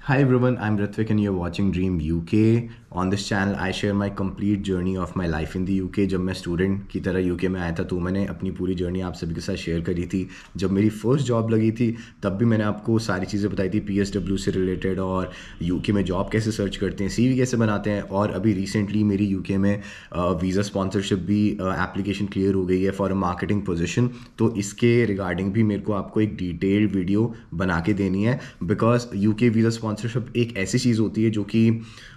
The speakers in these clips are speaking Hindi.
Hi everyone, I'm Ritvik and you're watching Dream UK. On this channel, I share my complete journey of my life in the UK. जब मैं स्टूडेंट की तरह यूके में आया था तो मैंने अपनी पूरी जर्नी आप सभी के साथ शेयर करी थी। जब मेरी फर्स्ट जॉब लगी थी तब भी मैंने आपको सारी चीज़ें बताई थी पीएसडब्ल्यू से रिलेटेड और यूके में जॉब कैसे सर्च करते हैं, सीवी कैसे बनाते हैं। और अभी रिसेंटली मेरी यूके में वीज़ा स्पॉन्सरशिप भी एप्लीकेशन क्लियर हो गई है फॉर अ मार्केटिंग पोजीशन। तो इसके रिगार्डिंग भी मेरे को आपको एक डिटेल्ड वीडियो बना के देनी है, बिकॉज यूके वीज़ा स्पॉन्सरशिप एक ऐसी चीज़ होती है जो कि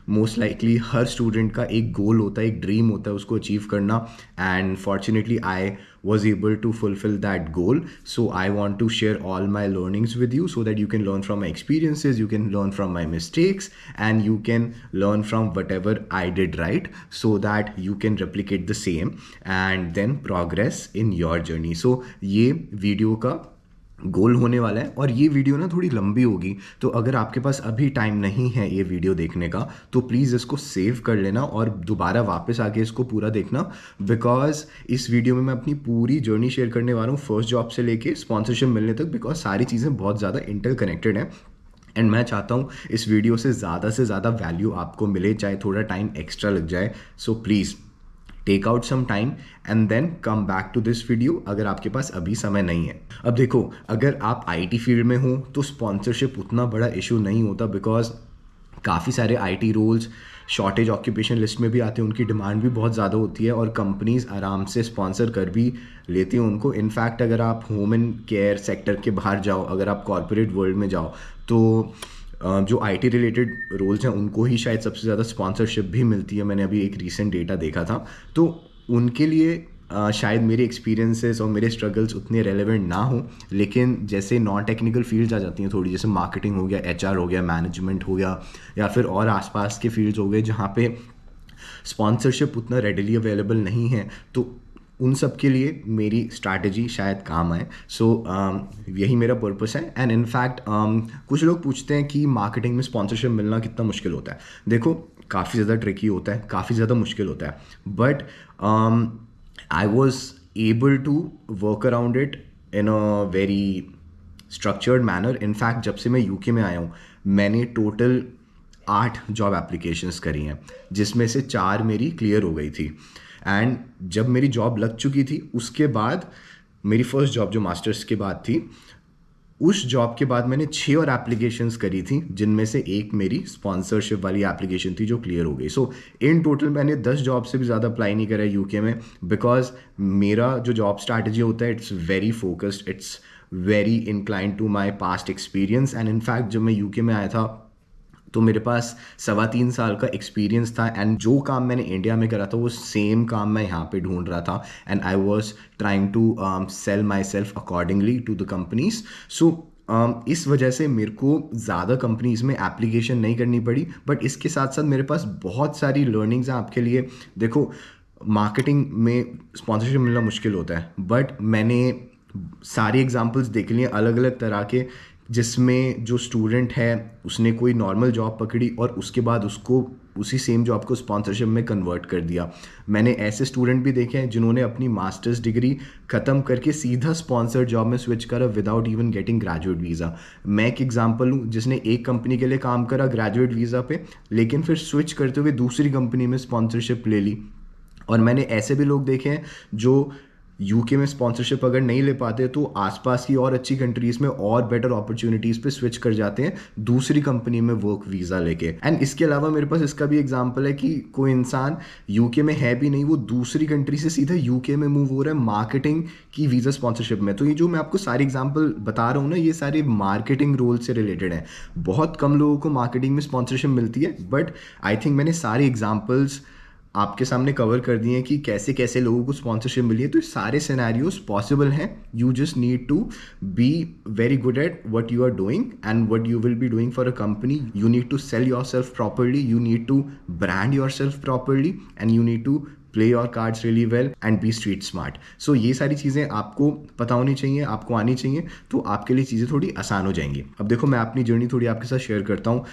मोस्ट लाइकली हर स्टूडेंट का एक गोल होता है, एक ड्रीम होता है उसको अचीव करना। And fortunately I was able to fulfill that goal. So I want to share all my learnings with you so that you can learn from my experiences, you can learn from my mistakes, and you can learn from whatever I did right so that you can replicate the same and then progress in your journey. So ये वीडियो का गोल होने वाला है और ये वीडियो ना थोड़ी लंबी होगी, तो अगर आपके पास अभी टाइम नहीं है ये वीडियो देखने का तो प्लीज़ इसको सेव कर लेना और दोबारा वापस आके इसको पूरा देखना, बिकॉज इस वीडियो में मैं अपनी पूरी जर्नी शेयर करने वाला हूँ फर्स्ट जॉब से लेके स्पॉन्सरशिप मिलने तक, बिकॉज सारी चीज़ें बहुत ज़्यादा इंटर कनेक्टेड हैं। एंड मैं चाहता हूँ इस वीडियो से ज़्यादा वैल्यू आपको मिले, चाहे थोड़ा टाइम एक्स्ट्रा लग जाए। So please take out some time and then come back to this video अगर आपके पास अभी समय नहीं है। अब देखो, अगर आप आईटी फील्ड में हो तो स्पॉन्सरशिप उतना बड़ा इशू नहीं होता, बिकॉज काफ़ी सारे IT roles shortage occupation list में भी आते हैं, उनकी डिमांड भी बहुत ज़्यादा होती है और कंपनीज आराम से स्पॉन्सर कर भी लेती हैं उनको। इनफैक्ट अगर आप होम एंड केयर सेक्टर के बाहर जाओ, अगर आप कॉरपोरेट वर्ल्ड में जाओ तो जो आईटी रिलेटेड रोल्स हैं उनको ही शायद सबसे ज़्यादा स्पॉन्सरशिप भी मिलती है। मैंने अभी एक रीसेंट डेटा देखा था, तो उनके लिए शायद मेरे एक्सपीरियंसेस और मेरे स्ट्रगल्स उतने रेलेवेंट ना हो, लेकिन जैसे नॉन टेक्निकल फील्ड्स आ जाती हैं थोड़ी, जैसे मार्केटिंग हो गया, एचआर हो गया, मैनेजमेंट हो गया, या फिर और आसपास के फील्ड्स हो गए जहाँ पे स्पॉन्सरशिप उतना रेडिली अवेलेबल नहीं है, तो उन सब के लिए मेरी स्ट्रैटेजी शायद काम आए। सो यही मेरा पर्पस है। एंड इनफैक्ट कुछ लोग पूछते हैं कि मार्केटिंग में स्पॉन्सरशिप मिलना कितना मुश्किल होता है। देखो, काफ़ी ज़्यादा ट्रिकी होता है, काफ़ी ज़्यादा मुश्किल होता है, but I was able to work around it in a very structured manner. In fact जब से मैं यूके में आया हूँ मैंने टोटल 8 जॉब एप्लीकेशंस करी हैं, जिसमें से 4 मेरी क्लियर हो गई थी। एंड जब मेरी जॉब लग चुकी थी उसके बाद मेरी फर्स्ट जॉब जो मास्टर्स के बाद थी, उस जॉब के बाद मैंने 6 और एप्लीकेशंस करी थी, जिनमें से एक मेरी स्पॉन्सरशिप वाली एप्लीकेशन थी जो क्लियर हो गई। सो इन टोटल मैंने 10 जॉब से भी ज़्यादा अप्लाई नहीं करा यूके में, बिकॉज मेरा जो जॉब स्ट्रैटेजी होता है it's very focused, it's very inclined to my past experience. And in fact जब मैं यूके में आया था तो मेरे पास 3.25 साल का एक्सपीरियंस था, एंड जो काम मैंने इंडिया में करा था वो सेम काम मैं यहाँ पे ढूंढ रहा था। And I was trying to sell myself accordingly to the companies. So इस वजह से मेरे को ज़्यादा कंपनीज़ में एप्लीकेशन नहीं करनी पड़ी, बट इसके साथ साथ मेरे पास बहुत सारी लर्निंग्स हैं आपके लिए। देखो, मार्केटिंग में स्पॉन्सरशिप मिलना मुश्किल होता है, बट मैंने सारे एग्जांपल्स देख लिए अलग अलग तरह के, जिसमें जो स्टूडेंट है उसने कोई नॉर्मल जॉब पकड़ी और उसके बाद उसको उसी सेम जॉब को स्पॉन्सरशिप में कन्वर्ट कर दिया। मैंने ऐसे स्टूडेंट भी देखे हैं जिन्होंने अपनी मास्टर्स डिग्री ख़त्म करके सीधा स्पॉन्सर्ड जॉब में स्विच करा without even getting graduate visa. मैं एक एग्जांपल हूँ जिसने एक कंपनी के लिए काम करा ग्रेजुएट वीज़ा पे, लेकिन फिर स्विच करते हुए दूसरी कंपनी में स्पॉन्सरशिप ले ली। और मैंने ऐसे भी लोग देखे हैं जो यूके में स्पॉन्सरशिप अगर नहीं ले पाते तो आसपास की और अच्छी कंट्रीज़ में और बेटर अपॉर्चुनिटीज़ पे स्विच कर जाते हैं दूसरी कंपनी में वर्क वीज़ा लेके। एंड इसके अलावा मेरे पास इसका भी एग्जांपल है कि कोई इंसान यूके में है भी नहीं, वो दूसरी कंट्री से सीधा यूके में मूव हो रहा है मार्केटिंग की वीज़ा स्पॉन्सरशिप में। तो ये जो मैं आपको सारे एग्जाम्पल बता रहा हूँ ना, ये सारे मार्केटिंग रोल से रिलेटेड हैं। बहुत कम लोगों को मार्केटिंग में स्पॉन्सरशिप मिलती है, बट आई थिंक मैंने सारे एग्जाम्पल्स आपके सामने कवर कर दिए हैं कि कैसे कैसे लोगों को स्पॉन्सरशिप मिली है। तो सारे सिनेरियोज पॉसिबल हैं। You just need to be very good at what you are doing and what you will be doing for a company. You need to sell yourself properly, you need to brand yourself properly, and you need to play your cards really well and be street smart. So ये सारी चीज़ें आपको पता होनी चाहिए, आपको आनी चाहिए, तो आपके लिए चीज़ें थोड़ी आसान हो जाएंगी। अब देखो मैं अपनी जर्नी थोड़ी आपके साथ शेयर करता हूँ।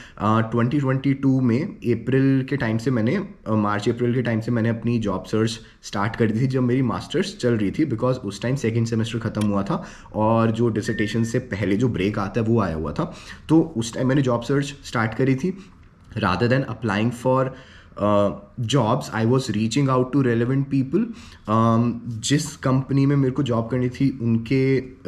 2022 में अप्रैल के टाइम से मैंने मार्च अप्रैल के टाइम से मैंने अपनी जॉब सर्च स्टार्ट कर दी थी, जब मेरी मास्टर्स चल रही थी, बिकॉज उस टाइम सेकेंड सेमेस्टर खत्म हुआ था और जो डिसर्टेशन से पहले जो ब्रेक आता है वो आया हुआ था। तो उस टाइम मैंने जॉब सर्च स्टार्ट करी थी। rather than applying for jobs I was reaching out to relevant people. जिस कंपनी में मेरे को जॉब करनी थी उनके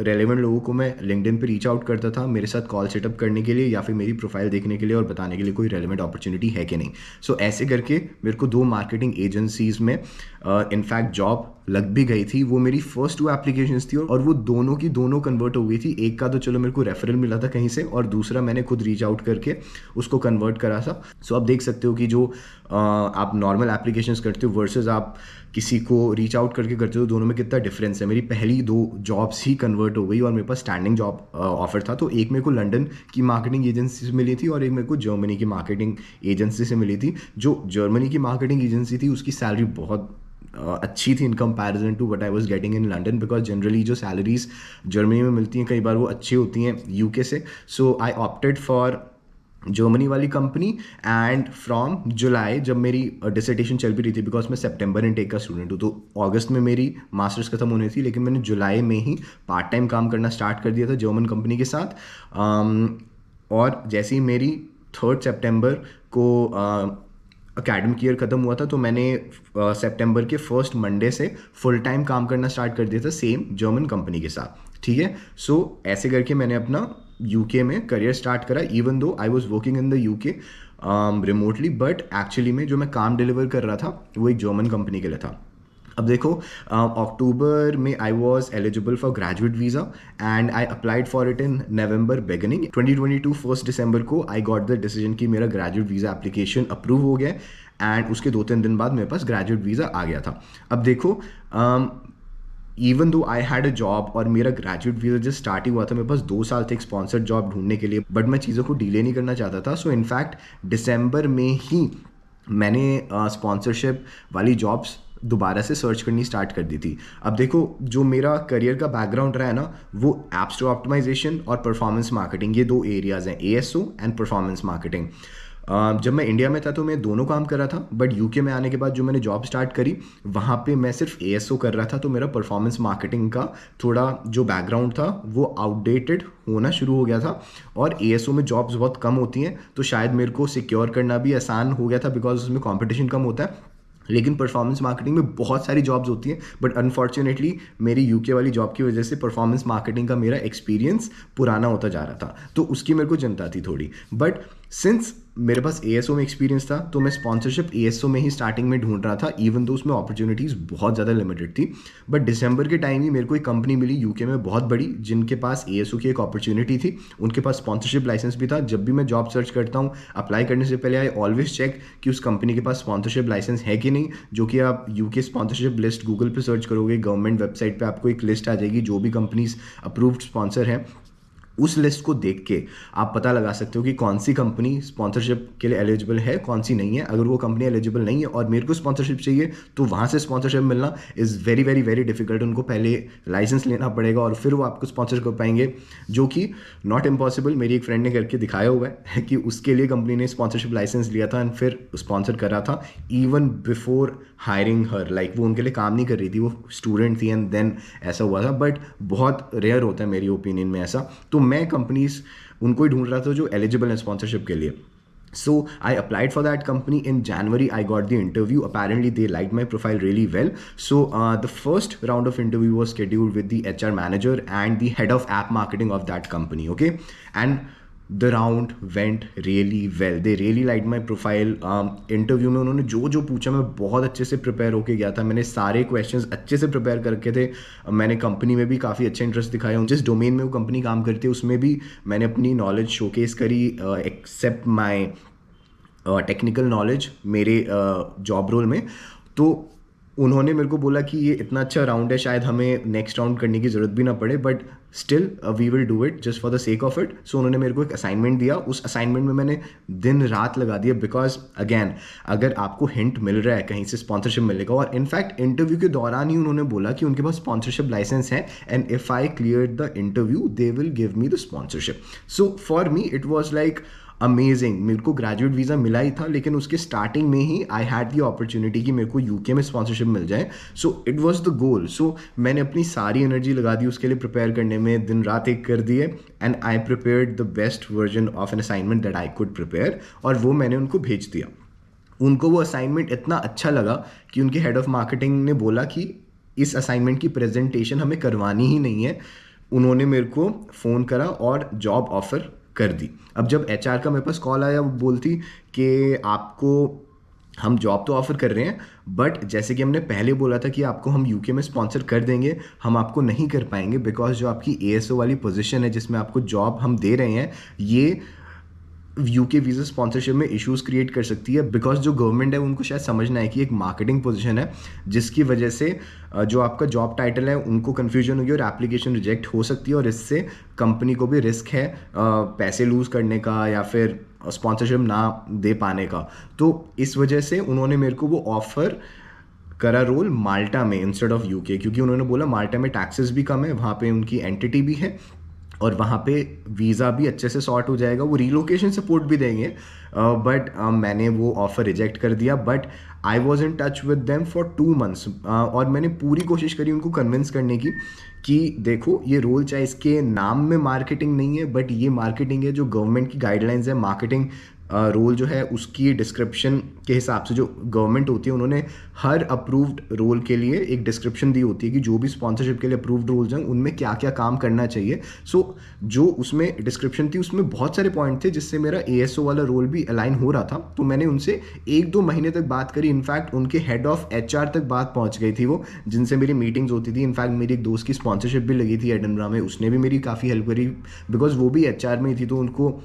रेलिवेंट लोगों को मैं लिंक्डइन पे रीच आउट करता था मेरे साथ कॉल सेटअप करने के लिए या फिर मेरी प्रोफाइल देखने के लिए और बताने के लिए कोई रेलिवेंट अपॉर्चुनिटी है कि नहीं। सो ऐसे करके मेरे को 2 मार्केटिंग एजेंसीज़ में इनफैक्ट जॉब लग भी गई थी। वो मेरी फर्स्ट 2 एप्लीकेशंस थी और वो दोनों की दोनों कन्वर्ट हो गई थी। एक का तो चलो मेरे को रेफरल मिला था कहीं से और दूसरा मैंने खुद रीच आउट करके उसको कन्वर्ट करा था। सो आप देख सकते हो कि जो आप नॉर्मल एप्लीकेशंस करते हो वर्सेस आप किसी को रीच आउट करके करते हो, दोनों में कितना डिफरेंस है। मेरी पहली 2 जॉब्स ही कन्वर्ट हो गई और मेरे पास स्टैंडिंग जॉब ऑफर था। तो एक मेरे को लंदन की मार्केटिंग एजेंसी से मिली थी और एक मेरे को जर्मनी की मार्केटिंग एजेंसी से मिली थी। जो जर्मनी की मार्केटिंग एजेंसी थी उसकी सैलरी बहुत अच्छी थी in comparison to what I was getting in London, because generally जो सैलरीज जर्मनी में मिलती हैं कई बार वो अच्छी होती हैं यूके से। सो आई ऑप्टेड फॉर जर्मनी वाली कंपनी एंड फ्रॉम जुलाई जब मेरी डिसर्टेशन चल भी रही थी, बिकॉज मैं सितंबर इनटेक का स्टूडेंट हूँ, तो अगस्त में मेरी मास्टर्स खत्म होनी थी, लेकिन मैंने जुलाई में ही पार्ट टाइम काम करना स्टार्ट कर दिया था जर्मन कंपनी के साथ। और जैसे ही मेरी 3 सितंबर को अकेडमिक ईयर ख़त्म हुआ था तो मैंने सितंबर के फर्स्ट मंडे से फुल टाइम काम करना स्टार्ट कर दिया था सेम जर्मन कंपनी के साथ। ठीक है, सो ऐसे करके मैंने अपना यूके में करियर स्टार्ट करा, even though I was working in the UK remotely, but actually में जो मैं काम डिलीवर कर रहा था वो एक जर्मन कंपनी के लिए था। अब देखो अक्टूबर में I was eligible for graduate visa and I applied for it in November beginning 2022 1 दिसंबर को आई गॉट द डिसीजन कि मेरा ग्रेजुएट वीज़ा एप्लीकेशन अप्रूव हो गया एंड उसके 2-3 दिन बाद मेरे पास ग्रेजुएट वीज़ा आ गया था। अब देखो even though I had a job और मेरा ग्रेजुएट वीज़ा जस्ट स्टार्ट ही हुआ था, मेरे पास 2 साल थे एक स्पॉन्सर्ड जॉब ढूंढने के लिए, बट मैं चीज़ों को डिले नहीं करना चाहता था। सो इनफैक्ट दिसंबर में ही मैंने स्पॉन्सरशिप वाली जॉब्स दोबारा से सर्च करनी स्टार्ट कर दी थी। अब देखो जो मेरा करियर का बैकग्राउंड रहा है ना, वो ऐप स्टोर ऑप्टिमाइजेशन और परफॉर्मेंस मार्केटिंग, ये 2 एरियाज़ हैं, ASO एंड परफॉर्मेंस मार्केटिंग। जब मैं इंडिया में था तो मैं दोनों काम कर रहा था, बट यूके में आने के बाद जो मैंने जॉब स्टार्ट करी वहाँ पे मैं सिर्फ ASO कर रहा था, तो मेरा परफॉर्मेंस मार्केटिंग का थोड़ा जो बैकग्राउंड था वो आउटडेटेड होना शुरू हो गया था और ASO में जॉब्स बहुत कम होती हैं, तो शायद मेरे को सिक्योर करना भी आसान हो गया था बिकॉज उसमें कॉम्पिटिशन कम होता है। लेकिन परफॉर्मेंस मार्केटिंग में बहुत सारी जॉब्स होती हैं, बट अनफॉर्चुनेटली मेरी यूके वाली जॉब की वजह से परफॉर्मेंस मार्केटिंग का मेरा एक्सपीरियंस पुराना होता जा रहा था, तो उसकी मेरे को चिंता थी थोड़ी। बट सिंस मेरे पास ASO में एक्सपीरियंस था तो मैं स्पॉन्सरशिप ASO में ही स्टार्टिंग में ढूंढ रहा था, इवन दो उसमें अपॉर्चुनिटीज़ बहुत ज़्यादा लिमिटेड थी। बट दिसंबर के टाइम ही मेरे को एक कंपनी मिली यूके में बहुत बड़ी, जिनके पास ASO की एक अपॉर्चुनिटी थी, उनके पास स्पॉन्सरशिप लाइसेंस भी था। जब भी मैं जॉब सर्च करता हूँ अप्लाई करने से पहले आई ऑलवेज चेक कि उस कंपनी के पास स्पॉन्सरशिप लाइसेंस है कि नहीं, जो कि आप यूके स्पॉन्सरशिप लिस्ट गूगल पे सर्च करोगे, गवर्नमेंट वेबसाइट पे आपको एक लिस्ट आ जाएगी जो भी कंपनीज अप्रूव्ड स्पॉन्सर हैं। उस लिस्ट को देख के आप पता लगा सकते हो कि कौन सी कंपनी स्पॉन्सरशिप के लिए एलिजिबल है, कौन सी नहीं है। अगर वो कंपनी एलिजिबल नहीं है और मेरे को स्पॉन्सरशिप चाहिए तो वहाँ से स्पॉन्सरशिप मिलना is very very very difficult. उनको पहले लाइसेंस लेना पड़ेगा और फिर वो आपको स्पॉन्सर कर पाएंगे, जो कि नॉट इम्पॉसिबल। मेरी एक फ्रेंड ने करके दिखाया हुआ है कि उसके लिए कंपनी ने स्पॉन्सरशिप लाइसेंस लिया था एंड फिर स्पॉन्सर करा था इवन बिफोर हायरिंग हर। लाइक वो उनके लिए काम नहीं कर रही थी, वो स्टूडेंट थी एंड देन ऐसा हुआ था। बट बहुत रेयर होता है मेरी ओपिनियन में ऐसा, तो मैं कंपनीज उनको ही ढूंढ रहा था जो एलिजिबल है स्पॉन्सरशिप के लिए। So I applied for that company in January. I got the interview. Apparently they liked my profile really well. So the first round of interview was scheduled with the HR manager and the head of app marketing of that company. Okay, and the round went really well. They really liked my profile. Interview में उन्होंने जो जो पूछा मैं बहुत अच्छे से प्रिपेयर होके गया था। मैंने सारे क्वेश्चंस अच्छे से प्रिपेयर करके थे। मैंने कंपनी में भी काफ़ी अच्छा इंटरेस्ट दिखाया, जिस डोमेन में वो कंपनी काम करती है उसमें भी मैंने अपनी नॉलेज शोकेस करी, एक्सेप्ट माई टेक्निकल नॉलेज मेरे जॉब रोल में। तो उन्होंने मेरे को बोला कि ये इतना अच्छा राउंड है, शायद हमें नेक्स्ट राउंड करने की ज़रूरत भी ना पड़े, but still we will do it just for the sake of it. So उन्होंने मेरे को एक असाइनमेंट दिया, उस असाइनमेंट में मैंने दिन रात लगा दिया, बिकॉज अगैन अगर आपको हिंट मिल रहा है कहीं से स्पॉन्सरशिप मिलेगा, और इनफैक्ट इंटरव्यू के दौरान ही उन्होंने बोला कि उनके पास स्पॉन्सरशिप लाइसेंस है and if I clear the interview they will give me the sponsorship. So for me it was like amazing. मेरे को ग्रेजुएट वीज़ा मिला ही था, लेकिन उसके स्टार्टिंग में ही आई हैड द अपॉर्चुनिटी कि मेरे को यूके में स्पॉन्सरशिप मिल जाए। So it was the goal. So मैंने अपनी सारी एनर्जी लगा दी उसके लिए प्रिपेयर करने में, दिन रात एक कर दिए, and I prepared the best version of an assignment that I could prepare, और वो मैंने उनको भेज दिया। उनको वो असाइनमेंट इतना अच्छा लगा कि उनके हेड ऑफ मार्केटिंग ने बोला कि इस असाइनमेंट की प्रेजेंटेशन हमें करवानी ही नहीं है। उन्होंने मेरे को फ़ोन करा और जॉब ऑफ़र कर दी। अब जब एचआर का मेरे पास कॉल आया, वो बोलती कि आपको हम जॉब तो ऑफ़र कर रहे हैं, बट जैसे कि हमने पहले बोला था कि आपको हम यूके में स्पॉन्सर कर देंगे, हम आपको नहीं कर पाएंगे, बिकॉज जो आपकी एएसओ वाली पोजीशन है जिसमें आपको जॉब हम दे रहे हैं, ये यूके वीज़ा स्पॉन्सरशिप में इश्यूज़ क्रिएट कर सकती है। बिकॉज जो गवर्नमेंट है उनको शायद समझना है कि एक मार्केटिंग पोजीशन है, जिसकी वजह से जो आपका जॉब टाइटल है उनको कन्फ्यूजन होगी और एप्लीकेशन रिजेक्ट हो सकती है, और इससे कंपनी को भी रिस्क है पैसे लूज़ करने का या फिर स्पॉन्सरशिप ना दे पाने का। तो इस वजह से उन्होंने मेरे को वो ऑफ़र करा रोल माल्टा में इंस्टेड ऑफ यूके, क्योंकि उन्होंने बोला माल्टा में टैक्सेस भी कम है, वहाँ पे उनकी एंटिटी भी है और वहाँ पे वीज़ा भी अच्छे से सॉर्ट हो जाएगा, वो रीलोकेशन सपोर्ट भी देंगे। बट मैंने वो ऑफ़र रिजेक्ट कर दिया। But I was in touch with them for 2 months, और मैंने पूरी कोशिश करी उनको कन्विंस करने की कि देखो ये रोल चाहे इसके नाम में मार्केटिंग नहीं है, बट ये मार्केटिंग है, जो गवर्नमेंट की गाइडलाइंस है मार्केटिंग रोल जो है उसकी डिस्क्रिप्शन के हिसाब से जो गवर्नमेंट होती है उन्होंने हर अप्रूव्ड रोल के लिए एक डिस्क्रिप्शन दी होती है कि जो भी स्पॉन्सरशिप के लिए अप्रूव्ड रोल्स हैं उनमें क्या क्या काम करना चाहिए। सो जो उसमें डिस्क्रिप्शन थी उसमें बहुत सारे पॉइंट थे जिससे मेरा एएसओ वाला रोल भी अलाइन हो रहा था। तो मैंने उनसे 1-2 महीने तक बात करी, इनफैक्ट उनके हेड ऑफ एचआर तक बात पहुंच गई थी, वो जिनसे मेरी मीटिंग्स होती थी। इनफैक्ट मेरी एक दोस्त की स्पॉन्सरशिप भी लगी थी एडिनबरा में, उसने भी मेरी काफ़ी हेल्प करी, बिकॉज वो भी एचआर में ही थी, तो उनको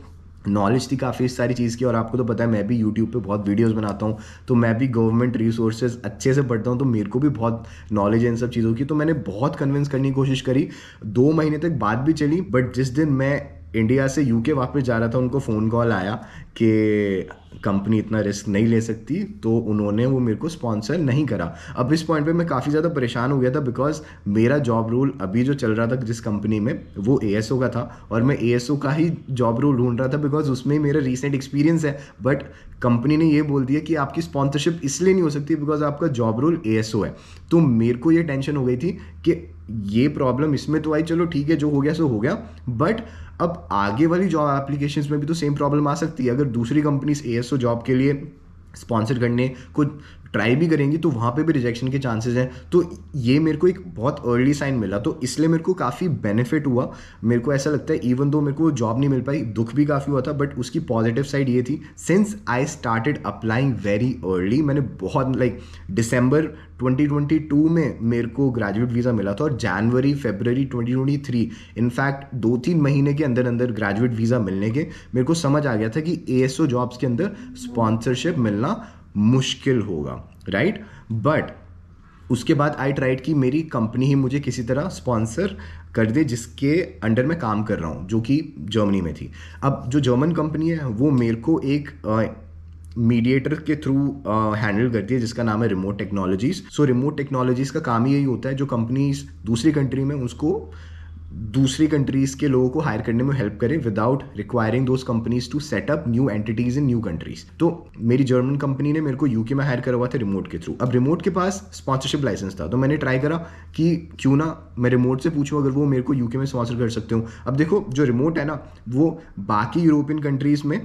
नॉलेज थी काफ़ी सारी चीज़ की। और आपको तो पता है मैं भी यूट्यूब पे बहुत वीडियोस बनाता हूँ, तो मैं भी गवर्नमेंट रिसोर्सेज अच्छे से पढ़ता हूँ, तो मेरे को भी बहुत नॉलेज है इन सब चीज़ों की। तो मैंने बहुत कन्विंस करने की कोशिश करी, 2 महीने तक बात भी चली। बट जिस दिन मैं इंडिया से यूके वापस जा रहा था उनको फ़ोन कॉल आया कि कंपनी इतना रिस्क नहीं ले सकती, तो उन्होंने वो मेरे को स्पॉन्सर नहीं करा। अब इस पॉइंट पे मैं काफ़ी ज़्यादा परेशान हो गया था, बिकॉज मेरा जॉब रोल अभी जो चल रहा था जिस कंपनी में वो एएसओ का था, और मैं एएसओ का ही जॉब रोल ढूंढ रहा था बिकॉज उसमें मेरा रीसेंट एक्सपीरियंस है। बट कंपनी ने ये बोल दिया कि आपकी स्पॉन्सरशिप इसलिए नहीं हो सकती बिकॉज आपका जॉब रोल एएसओ है। तो मेरे को ये टेंशन हो गई थी कि ये प्रॉब्लम इसमें तो आई, चलो ठीक है जो हो गया सो हो गया, बट अब आगे वाली जॉब एप्लीकेशंस में भी तो सेम प्रॉब्लम आ सकती है। अगर दूसरी कंपनीज एएसओ जॉब के लिए स्पॉन्सर करने को ट्राई भी करेंगी तो वहाँ पे भी रिजेक्शन के चांसेस हैं। तो ये मेरे को एक बहुत अर्ली साइन मिला, तो इसलिए मेरे को काफ़ी बेनिफिट हुआ। मेरे को ऐसा लगता है इवन दो मेरे को जॉब नहीं मिल पाई, दुख भी काफ़ी हुआ था, बट उसकी पॉजिटिव साइड ये थी, since I started applying very early, मैंने बहुत दिसंबर 2022 में मेरे को ग्रेजुएट वीज़ा मिला था, और जनवरी फरवरी 2023 इनफैक्ट 2-3 महीने के अंदर अंदर ग्रेजुएट वीज़ा मिलने के मेरे को समझ आ गया था कि एएसओ जॉब्स के अंदर स्पॉन्सरशिप मिलना मुश्किल होगा, राइट। बट उसके बाद आई ट्राइड कि मेरी कंपनी ही मुझे किसी तरह स्पॉन्सर कर दे जिसके अंडर मैं काम कर रहा हूँ, जो कि जर्मनी में थी। अब जो जर्मन कंपनी है वो मेरे को एक मीडिएटर के थ्रू हैंडल करती है जिसका नाम है रिमोट टेक्नोलॉजीज। सो रिमोट टेक्नोलॉजीज का काम ही यही होता है जो कंपनीज दूसरी कंट्री में उसको दूसरी कंट्रीज के लोगों को हायर करने में हेल्प करें without requiring those companies to set up new entities in new countries. तो मेरी जर्मन कंपनी ने मेरे को यूके में हायर करा हुआ था रिमोट के थ्रू। अब रिमोट के पास स्पॉन्सरशिप लाइसेंस था, तो मैंने ट्राई करा कि क्यों ना मैं रिमोट से पूछूं अगर वो मेरे को यूके में स्पॉन्सर कर सकते हो। अब देखो जो रिमोट है ना वो बाकी यूरोपियन कंट्रीज में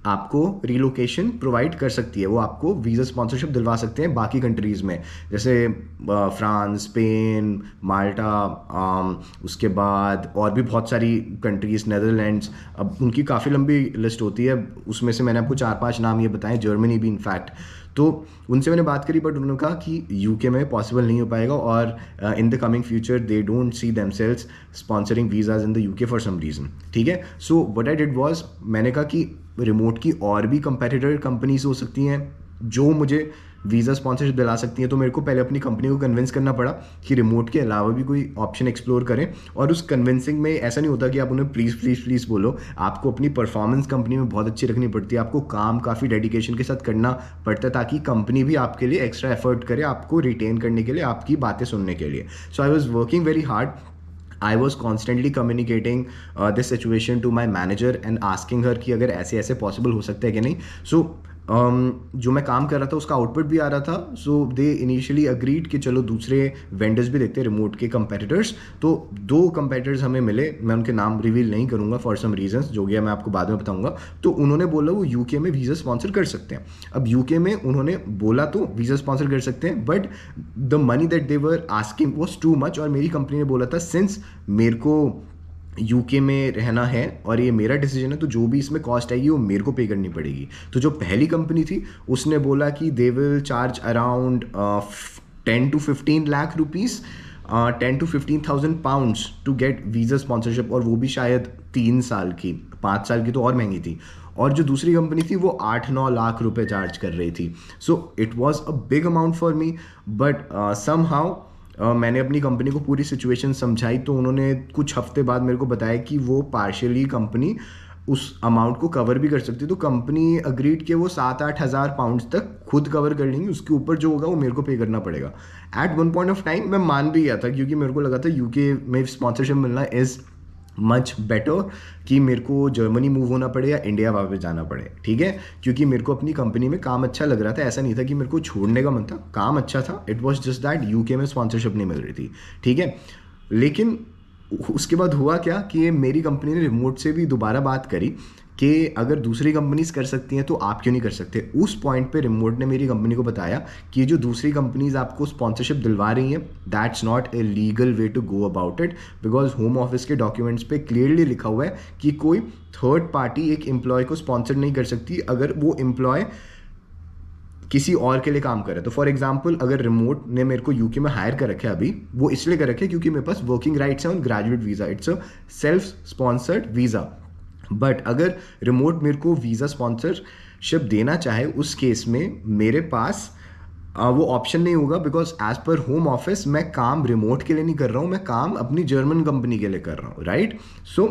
आपको रिलोकेशन प्रोवाइड कर सकती है, वो आपको वीज़ा स्पॉन्सरशिप दिलवा सकते हैं बाकी कंट्रीज़ में, जैसे फ्रांस, स्पेन, माल्टा, उसके बाद और भी बहुत सारी कंट्रीज़, नेदरलैंड्स। अब उनकी काफ़ी लंबी लिस्ट होती है, उसमें से मैंने आपको 4-5 नाम ये बताएं, जर्मनी भी इनफैक्ट। तो उनसे मैंने बात करी, बट उन्होंने कहा कि यूके में पॉसिबल नहीं हो पाएगा, और in the coming future they don't see themselves sponsoring visas in the UK for some reason. ठीक है, so what I did was, मैंने कहा कि रिमोट की और भी कंपेटिटर कंपनीज हो सकती हैं जो मुझे वीज़ा स्पॉन्सरशिप दिला सकती हैं, तो मेरे को पहले अपनी कंपनी को कन्विंस करना पड़ा कि रिमोट के अलावा भी कोई ऑप्शन एक्सप्लोर करें। और उस कन्विंसिंग में ऐसा नहीं होता कि आप उन्हें प्लीज़ प्लीज़ प्लीज़ बोलो, आपको अपनी परफॉर्मेंस कंपनी में बहुत अच्छी रखनी पड़ती है, आपको काम काफ़ी डेडिकेशन के साथ करना पड़ता है ताकि कंपनी भी आपके लिए एक्स्ट्रा एफर्ट करे आपको रिटेन करने के लिए, आपकी बातें सुनने के लिए। So I was working very hard. I was constantly communicating this situation to my manager and asking her कि अगर ऐसे ऐसे पॉसिबल हो सकता है कि नहीं. So जो मैं काम कर रहा था उसका आउटपुट भी आ रहा था. सो दे इनिशियली अग्रीड कि चलो दूसरे वेंडर्स भी देखते हैं, रिमोट के कंपेटिटर्स. तो 2 कंपेटिटर्स हमें मिले, मैं उनके नाम रिवील नहीं करूँगा फॉर सम रीजंस, जो गया मैं आपको बाद में बताऊँगा. तो उन्होंने बोला वो यूके में वीज़ा स्पॉन्सर कर सकते हैं. अब यूके में उन्होंने बोला तो वीज़ा स्पॉन्सर कर सकते हैं, but the money that they were asking was too much. और मेरी कंपनी ने बोला था सिंस मेरे को यूके में रहना है और ये मेरा डिसीजन है, तो जो भी इसमें कॉस्ट आएगी वो मेरे को पे करनी पड़ेगी. तो जो पहली कंपनी थी उसने बोला कि they will charge around 10 to 15 lakh rupees, 10 to 15,000 pounds to get visa sponsorship, और वो भी शायद 3 साल की. 5 साल की तो और महंगी थी. और जो दूसरी कंपनी थी वो 8-9 लाख रुपए चार्ज कर रही थी. So it was a big amount for me, but somehow मैंने अपनी कंपनी को पूरी सिचुएशन समझाई. तो उन्होंने कुछ हफ्ते बाद मेरे को बताया कि वो पार्शियली कंपनी उस अमाउंट को कवर भी कर सकती है. तो कंपनी अग्रीड कि वो 7-8 हज़ार पाउंड्स तक खुद कवर कर लेंगी, उसके ऊपर जो होगा वो मेरे को पे करना पड़ेगा. At one point of time मैं मान भी गया था, क्योंकि मेरे को लगा था यूके में स्पॉन्सरशिप मिलना इज़ मच बेटर कि मेरे को जर्मनी मूव होना पड़े या इंडिया वापस जाना पड़े. ठीक है, क्योंकि मेरे को अपनी कंपनी में काम अच्छा लग रहा था. ऐसा नहीं था कि मेरे को छोड़ने का मन था, काम अच्छा था. It was just that UK में स्पॉन्सरशिप नहीं मिल रही थी. ठीक है, लेकिन उसके बाद हुआ क्या कि मेरी कंपनी ने रिमोट से भी दोबारा बात करी कि अगर दूसरी कंपनीज कर सकती हैं तो आप क्यों नहीं कर सकते. उस पॉइंट पे रिमोट ने मेरी कंपनी को बताया कि जो दूसरी कंपनीज आपको स्पॉन्सरशिप दिलवा रही हैं that's not a legal way to go about it, because home office के डॉक्यूमेंट्स पे क्लियरली लिखा हुआ है कि कोई थर्ड पार्टी एक एम्प्लॉय को स्पॉन्सर नहीं कर सकती अगर वो एम्प्लॉय किसी और के लिए काम करे. तो फॉर एग्जाम्पल अगर रिमोट ने मेरे को यूके में हायर कर रखे अभी, वो इसलिए कर रखे क्योंकि मेरे पास वर्किंग राइट्स हैं on graduate visa. It's a self sponsored visa. But अगर रिमोट मेरे को वीज़ा स्पॉन्सरशिप देना चाहे उस केस में मेरे पास वो ऑप्शन नहीं होगा, because as per home office मैं काम रिमोट के लिए नहीं कर रहा हूँ, मैं काम अपनी जर्मन कंपनी के लिए कर रहा हूँ. राइट. सो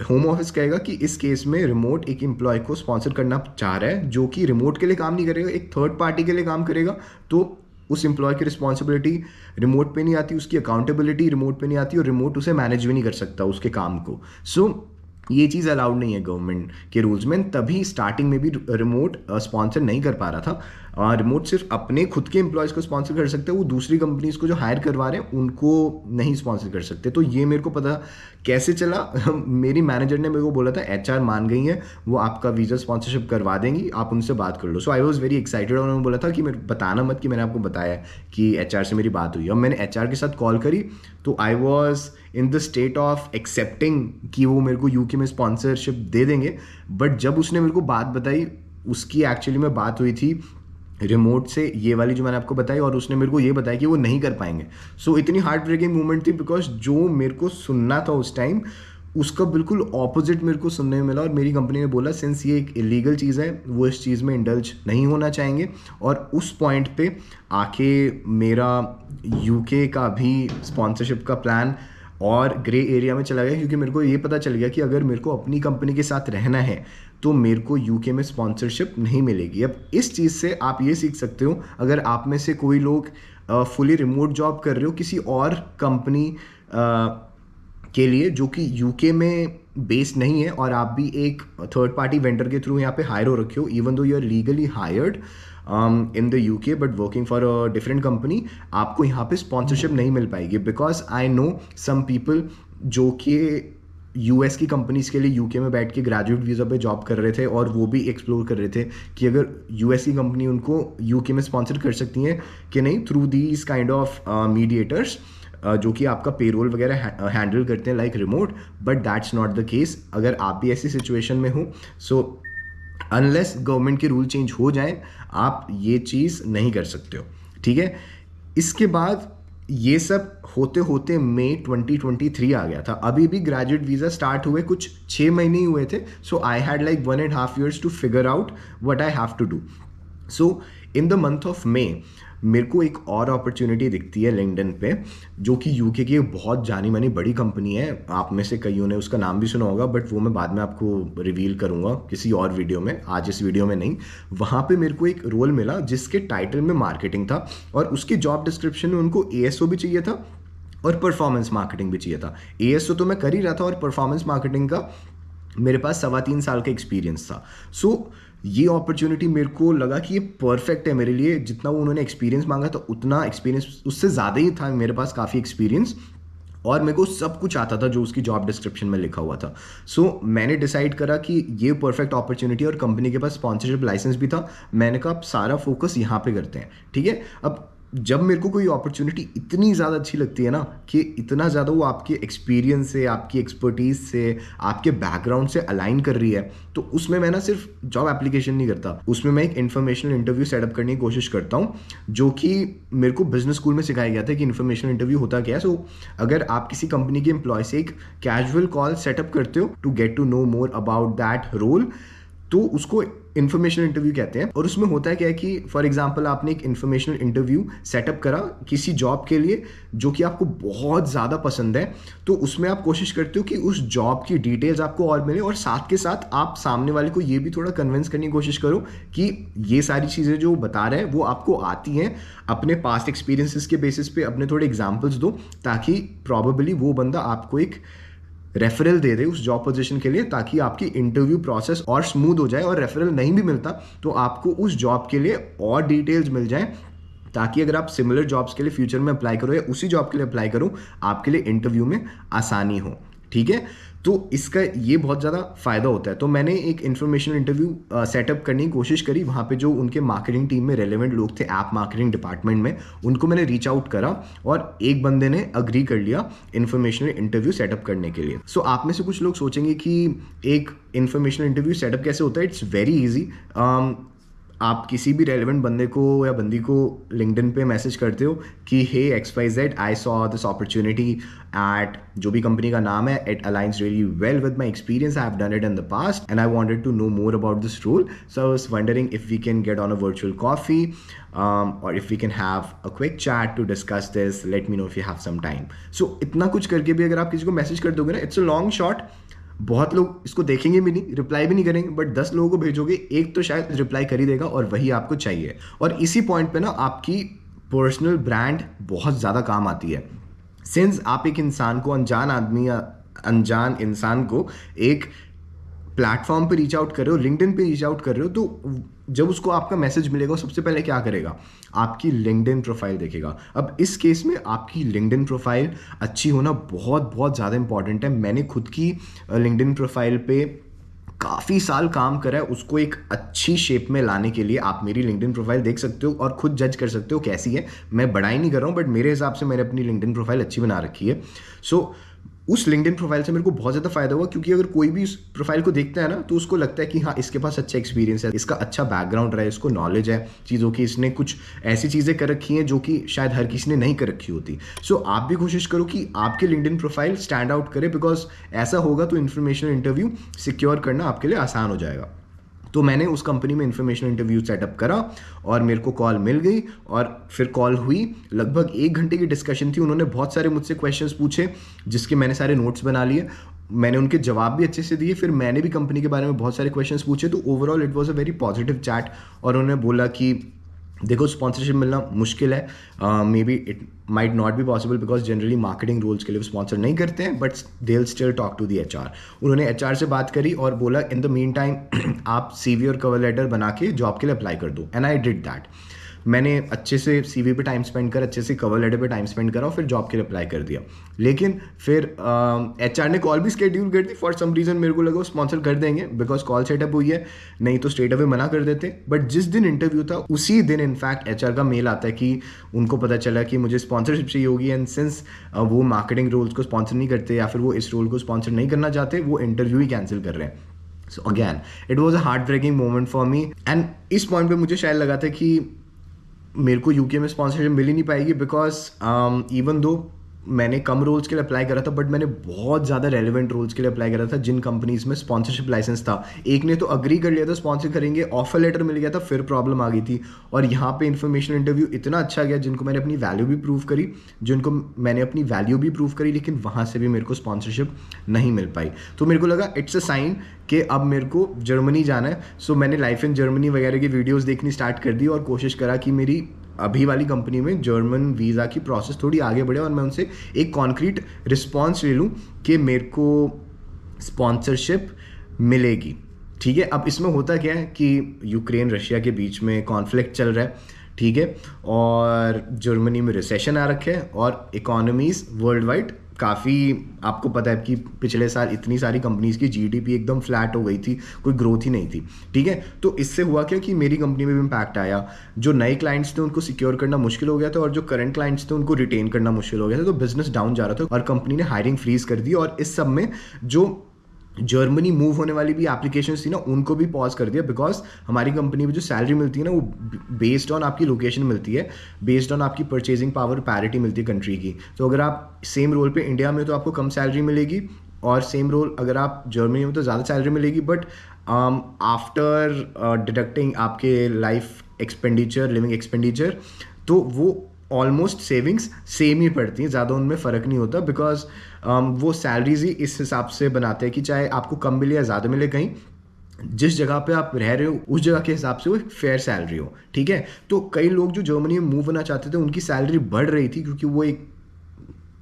होम ऑफिस कहेगा कि इस केस में रिमोट एक एम्प्लॉय को स्पॉन्सर करना चाह रहा है जो कि रिमोट के लिए काम नहीं करेगा, एक थर्ड पार्टी के लिए काम करेगा. तो उस एम्प्लॉय की रिस्पॉन्सिबिलिटी रिमोट पे नहीं आती, उसकी अकाउंटेबिलिटी रिमोट पे नहीं आती, और रिमोट उसे मैनेज भी नहीं कर सकता उसके काम को. सो ये चीज़ अलाउड नहीं है गवर्नमेंट के रूल्स में. तभी स्टार्टिंग में भी रिमोट स्पॉन्सर नहीं कर पा रहा था. रिमोट सिर्फ अपने खुद के एम्प्लॉयज़ को स्पॉन्सर कर सकते हैं, वो दूसरी कंपनीज़ को जो हायर करवा रहे हैं उनको नहीं स्पॉन्सर कर सकते. तो ये मेरे को पता कैसे चला, मेरी मैनेजर ने मेरे को बोला था एचआर मान गई है, वो आपका वीज़ा स्पॉन्सरशिप करवा देंगी, आप उनसे बात कर लो. सो आई वॉज वेरी एक्साइटेड. और उन्होंने बोला था कि मेरे बताना मत कि मैंने आपको बताया कि एचआर से मेरी बात हुई. अब मैंने एचआर के साथ कॉल करी तो I was in the state of accepting कि वो मेरे को यूके में स्पॉन्सरशिप दे देंगे. बट जब उसने मेरे को बात बताई, उसकी एक्चुअली में बात हुई थी रिमोट से, ये वाली जो मैंने आपको बताई, और उसने मेरे को ये बताया कि वो नहीं कर पाएंगे. सो इतनी हार्ट ब्रेकिंग मोमेंट थी, बिकॉज जो मेरे को सुनना था उस टाइम उसका बिल्कुल ऑपोजिट मेरे को सुनने में मिला. और मेरी कंपनी ने बोला सिंस ये एक इलीगल चीज़ है, वो इस चीज़ में इंडल्ज नहीं होना चाहेंगे. और उस पॉइंट पे आके मेरा यूके का भी स्पॉन्सरशिप का प्लान और ग्रे एरिया में चला गया, क्योंकि मेरे को ये पता चल गया कि अगर मेरे को अपनी कंपनी के साथ रहना है तो मेरे को यूके में स्पॉन्सरशिप नहीं मिलेगी. अब इस चीज़ से आप ये सीख सकते हो, अगर आप में से कोई लोग फुली रिमोट जॉब कर रहे हो किसी और कंपनी के लिए जो कि यूके में बेस्ड नहीं है, और आप भी एक थर्ड पार्टी वेंडर के थ्रू यहाँ पे हायर हो रखे हो, even though you are legally hired in the UK but working for a different company, आपको यहाँ पे स्पॉन्सरशिप नहीं मिल पाएगी. Because I know some people जो कि यूएस की कंपनीज के लिए यूके में बैठ के ग्रेजुएट वीज़ा पे जॉब कर रहे थे, और वो भी एक्सप्लोर कर रहे थे कि अगर यूएस की कंपनी उनको यूके में स्पॉन्सर कर सकती हैं कि नहीं through these kind of mediators जो कि आपका पेरोल वगैरह हैंडल करते हैं like remote. But that's not the case. अगर आप भी ऐसी सिचुएशन में हो, सो अनलेस गवर्नमेंट के रूल चेंज हो जाए, आप ये चीज़ नहीं कर सकते हो. ठीक है. इसके बाद ये सब होते होते मई 2023 आ गया था. अभी भी ग्रेजुएट वीज़ा स्टार्ट हुए कुछ 6 महीने ही हुए थे. So I had like 1.5 years to figure out what I have to do. So in the month of May मेरे को एक और अपॉर्चुनिटी दिखती है लिंक्डइन पे, जो कि यूके की एक बहुत जानी मानी बड़ी कंपनी है। आप में से कईयों ने उसका नाम भी सुना होगा, बट वो मैं बाद में आपको रिवील करूंगा किसी और वीडियो में, आज इस वीडियो में नहीं। वहाँ पे मेरे को एक रोल मिला जिसके टाइटल में मार्केटिंग था, और उसकी जॉब डिस्क्रिप्शन में उनको एएसओ भी चाहिए था और परफॉर्मेंस मार्केटिंग भी चाहिए था। एएसओ तो मैं कर ही रहा था, और परफॉर्मेंस मार्केटिंग का मेरे पास 3.25 साल का एक्सपीरियंस था। सो ये अपॉर्चुनिटी मेरे को लगा कि ये परफेक्ट है मेरे लिए। जितना वो उन्होंने एक्सपीरियंस मांगा था उतना एक्सपीरियंस उससे ज़्यादा ही था मेरे पास, काफ़ी एक्सपीरियंस, और मेरे को सब कुछ आता था जो उसकी जॉब डिस्क्रिप्शन में लिखा हुआ था। सो मैंने डिसाइड करा कि ये परफेक्ट अपॉर्चुनिटी, और कंपनी के पास स्पॉन्सरशिप लाइसेंस भी था। मैंने कहा अब सारा फोकस यहाँ पे करते हैं, ठीक है। अब जब मेरे को कोई अपॉर्चुनिटी इतनी ज़्यादा अच्छी लगती है ना, कि इतना ज़्यादा वो आपके एक्सपीरियंस से, आपकी एक्सपर्टीज से, आपके बैकग्राउंड से अलाइन कर रही है, तो उसमें मैं ना सिर्फ जॉब एप्लीकेशन नहीं करता, उसमें मैं एक इन्फॉर्मेशनल इंटरव्यू सेटअप करने की कोशिश करता हूँ, जो कि मेरे को बिजनेस स्कूल में सिखाया गया था कि इन्फॉर्मेशनल इंटरव्यू होता क्या है। सो अगर आप किसी कंपनी के एम्प्लॉय से एक कैजुअल कॉल सेटअप करते हो to get to know more about that role, तो उसको इन्फॉर्मेशनल इंटरव्यू कहते हैं। और उसमें होता है क्या है कि फॉर एग्जांपल आपने एक इन्फॉर्मेशनल इंटरव्यू सेटअप करा किसी जॉब के लिए जो कि आपको बहुत ज़्यादा पसंद है, तो उसमें आप कोशिश करते हो कि उस जॉब की डिटेल्स आपको और मिले, और साथ के साथ आप सामने वाले को ये भी थोड़ा कन्विंस करने की कोशिश करो कि ये सारी चीज़ें जो बता रहे हैं वो आपको आती हैं। अपने पास्ट एक्सपीरियंसेस के बेसिस पे अपने थोड़े एग्जाम्पल्स दो, ताकि प्रॉबेबली वो बंदा आपको एक रेफरल दे दे उस जॉब पोजीशन के लिए, ताकि आपकी इंटरव्यू प्रोसेस और स्मूथ हो जाए। और रेफरल नहीं भी मिलता तो आपको उस जॉब के लिए और डिटेल्स मिल जाएं, ताकि अगर आप सिमिलर जॉब्स के लिए फ्यूचर में अप्लाई करो या उसी जॉब के लिए अप्लाई करो, आपके लिए इंटरव्यू में आसानी हो, ठीक है। तो इसका ये बहुत ज़्यादा फ़ायदा होता है। तो मैंने एक इन्फॉर्मेशनल इंटरव्यू सेटअप करने की कोशिश करी। वहाँ पे जो उनके मार्केटिंग टीम में रेलेवेंट लोग थे, ऐप मार्केटिंग डिपार्टमेंट में, उनको मैंने रीच आउट करा, और एक बंदे ने अग्री कर लिया इन्फॉर्मेशनल इंटरव्यू सेटअप करने के लिए। सो आप में से कुछ लोग सोचेंगे कि एक इन्फॉर्मेशनल इंटरव्यू सेटअप कैसे होता है। It's very easy. आप किसी भी रेलेवेंट बंदे को या बंदी को लिंक्डइन पे मैसेज करते हो कि hey XYZ, I saw this opportunity at, जो भी कंपनी का नाम है, it aligns really well with my experience, I have done it in the past and I wanted to know more about this role, so I was wondering if we can get on a virtual coffee और if we can have a quick chat to discuss this, let me know if you have some time. सो इतना कुछ करके भी अगर आप किसी को मैसेज कर दोगे ना, इट्स अ लॉन्ग शॉट, बहुत लोग इसको देखेंगे भी नहीं, रिप्लाई भी नहीं करेंगे, बट 10 लोगों को भेजोगे, एक तो शायद रिप्लाई कर ही देगा, और वही आपको चाहिए। और इसी पॉइंट पे ना आपकी पर्सनल ब्रांड बहुत ज़्यादा काम आती है। सिंस आप एक इंसान को, अनजान आदमी या अनजान इंसान को एक प्लेटफॉर्म पे रीच आउट कर रहे हो, लिंक्डइन पे रीच आउट कर रहे हो, तो जब उसको आपका मैसेज मिलेगा सबसे पहले क्या करेगा, आपकी लिंक्डइन प्रोफाइल देखेगा। अब इस केस में आपकी लिंक्डइन प्रोफाइल अच्छी होना बहुत बहुत ज़्यादा इंपॉर्टेंट है। मैंने खुद की लिंक्डइन प्रोफाइल पे काफ़ी साल काम करा है उसको एक अच्छी शेप में लाने के लिए। आप मेरी लिंक्डइन प्रोफाइल देख सकते हो और खुद जज कर सकते हो कैसी है। मैं बड़ाई नहीं कर रहा हूँ, बट मेरे हिसाब से मैंने अपनी लिंक्डइन प्रोफाइल अच्छी बना रखी है। सो उस लिंक्डइन प्रोफाइल से मेरे को बहुत ज़्यादा फायदा हुआ, क्योंकि अगर कोई भी इस प्रोफाइल को देखता है ना, तो उसको लगता है कि हाँ, इसके पास अच्छा एक्सपीरियंस है, इसका अच्छा बैकग्राउंड रहा है, इसको नॉलेज है चीज़ों की, इसने कुछ ऐसी चीज़ें कर रखी हैं जो कि शायद हर किसी ने नहीं कर रखी होती। सो आप भी कोशिश करो कि आपकी लिंक्डइन प्रोफाइल स्टैंड आउट करे, बिकॉज ऐसा होगा तो इन्फॉर्मेशनल इंटरव्यू सिक्योर करना आपके लिए आसान हो जाएगा। तो मैंने उस कंपनी में इन्फॉर्मेशन इंटरव्यू सेटअप करा, और मेरे को कॉल मिल गई, और फिर कॉल हुई। लगभग 1 घंटे की डिस्कशन थी। उन्होंने बहुत सारे मुझसे क्वेश्चंस पूछे, जिसके मैंने सारे नोट्स बना लिए। मैंने उनके जवाब भी अच्छे से दिए। फिर मैंने भी कंपनी के बारे में बहुत सारे क्वेश्चंस पूछे। तो overall it was a very positive chat. और उन्होंने बोला कि देखो, स्पॉन्सरशिप मिलना मुश्किल है, maybe it might not be possible, because generally marketing roles के लिए स्पॉन्सर नहीं करते हैं, but they will still talk to the HR। उन्होंने HR से बात करी और बोला इन द मीन टाइम आप CV और कवर लेटर बना के जॉब के लिए अप्लाई कर दो, एंड आई डिड दैट। मैंने अच्छे से CV पे टाइम स्पेंड कर, अच्छे से कवर लेटर पे टाइम स्पेंड करा, और फिर जॉब के लिए अप्लाई कर दिया। लेकिन फिर HR ने कॉल भी स्केड्यूल कर दी। फॉर सम रीज़न मेरे को लगा स्पॉन्सर कर देंगे, बिकॉज कॉल सेटअप हुई है, नहीं तो स्ट्रेट अवे मना कर देते। बट जिस दिन इंटरव्यू था उसी दिन इनफैक्ट HR का मेल आता है कि उनको पता चला कि मुझे स्पॉन्सरशिप चाहिए होगी, एंड सिंस वो मार्केटिंग रोल्स को स्पॉन्सर नहीं करते, या फिर वो इस रोल को स्पॉन्सर नहीं करना चाहते, वो इंटरव्यू ही कैंसिल कर रहे हैं। So again it was a heartbreaking moment for me. And इस पॉइंट पर मुझे शायद लगा था कि मेरे को UK में स्पॉन्सरशिप मिल ही नहीं पाएगी, बिकॉज इवन दो मैंने कम रोल्स के लिए अप्लाई करा था, बट मैंने बहुत ज़्यादा रेलिवेंट रोल्स के लिए अप्लाई करा था जिन कंपनीज में स्पॉन्सरशिप लाइसेंस था। एक ने तो अग्री कर लिया था स्पॉन्सर करेंगे, ऑफर लेटर मिल गया था, फिर प्रॉब्लम आ गई थी। और यहाँ पे इन्फॉर्मेशन इंटरव्यू इतना अच्छा गया, जिनको मैंने अपनी वैल्यू भी प्रूव करी, जिनको मैंने अपनी वैल्यू भी प्रूव करी, लेकिन वहाँ से भी मेरे को स्पॉन्सरशिप नहीं मिल पाई। तो मेरे को लगा इट्स अ साइन कि अब मेरे को जर्मनी जाना है। सो मैंने लाइफ इन जर्मनी वगैरह की वीडियोज़ देखनी स्टार्ट कर दी और कोशिश करा कि मेरी अभी वाली कंपनी में जर्मन वीज़ा की प्रोसेस थोड़ी आगे बढ़े और मैं उनसे एक कॉन्क्रीट रिस्पॉन्स ले लूँ कि मेरे को स्पॉन्सरशिप मिलेगी। ठीक है, अब इसमें होता क्या है कि यूक्रेन रशिया के बीच में कॉन्फ्लिक्ट चल रहा है, ठीक है, और जर्मनी में रिसेशन आ रखे है और इकोनॉमीज़ वर्ल्ड वाइड काफ़ी, आपको पता है कि पिछले साल इतनी सारी कंपनीज़ की जीडीपी एकदम फ्लैट हो गई थी, कोई ग्रोथ ही नहीं थी। ठीक है, तो इससे हुआ क्या कि मेरी कंपनी में भी इम्पैक्ट आया। जो नए क्लाइंट्स थे उनको सिक्योर करना मुश्किल हो गया था और जो करंट क्लाइंट्स थे उनको रिटेन करना मुश्किल हो गया था। तो बिजनेस डाउन जा रहा था और कंपनी ने हायरिंग फ्रीज कर दी और इस सब में जो जर्मनी मूव होने वाली भी एप्लीकेशंस थी ना, उनको भी पॉज कर दिया, बिकॉज हमारी कंपनी में जो सैलरी मिलती है ना, वो बेस्ड ऑन आपकी लोकेशन मिलती है, बेस्ड ऑन आपकी परचेजिंग पावर पैरिटी मिलती है कंट्री की। तो अगर आप सेम रोल पे इंडिया में तो आपको कम सैलरी मिलेगी और सेम रोल अगर आप जर्मनी में तो ज़्यादा सैलरी मिलेगी, बट आफ्टर डिडक्टिंग आपके लाइफ एक्सपेंडिचर, लिविंग एक्सपेंडिचर, तो वो ऑलमोस्ट सेविंग्स सेम ही पड़ती हैं, ज़्यादा उनमें फ़र्क नहीं होता, बिकॉज वो सैलरीज ही इस हिसाब से बनाते हैं कि चाहे आपको कम मिले या ज़्यादा मिले, कहीं जिस जगह पे आप रह रहे हो उस जगह के हिसाब से वो एक फेयर सैलरी हो। ठीक है, तो कई लोग जो जर्मनी में मूव होना चाहते थे उनकी सैलरी बढ़ रही थी क्योंकि वो एक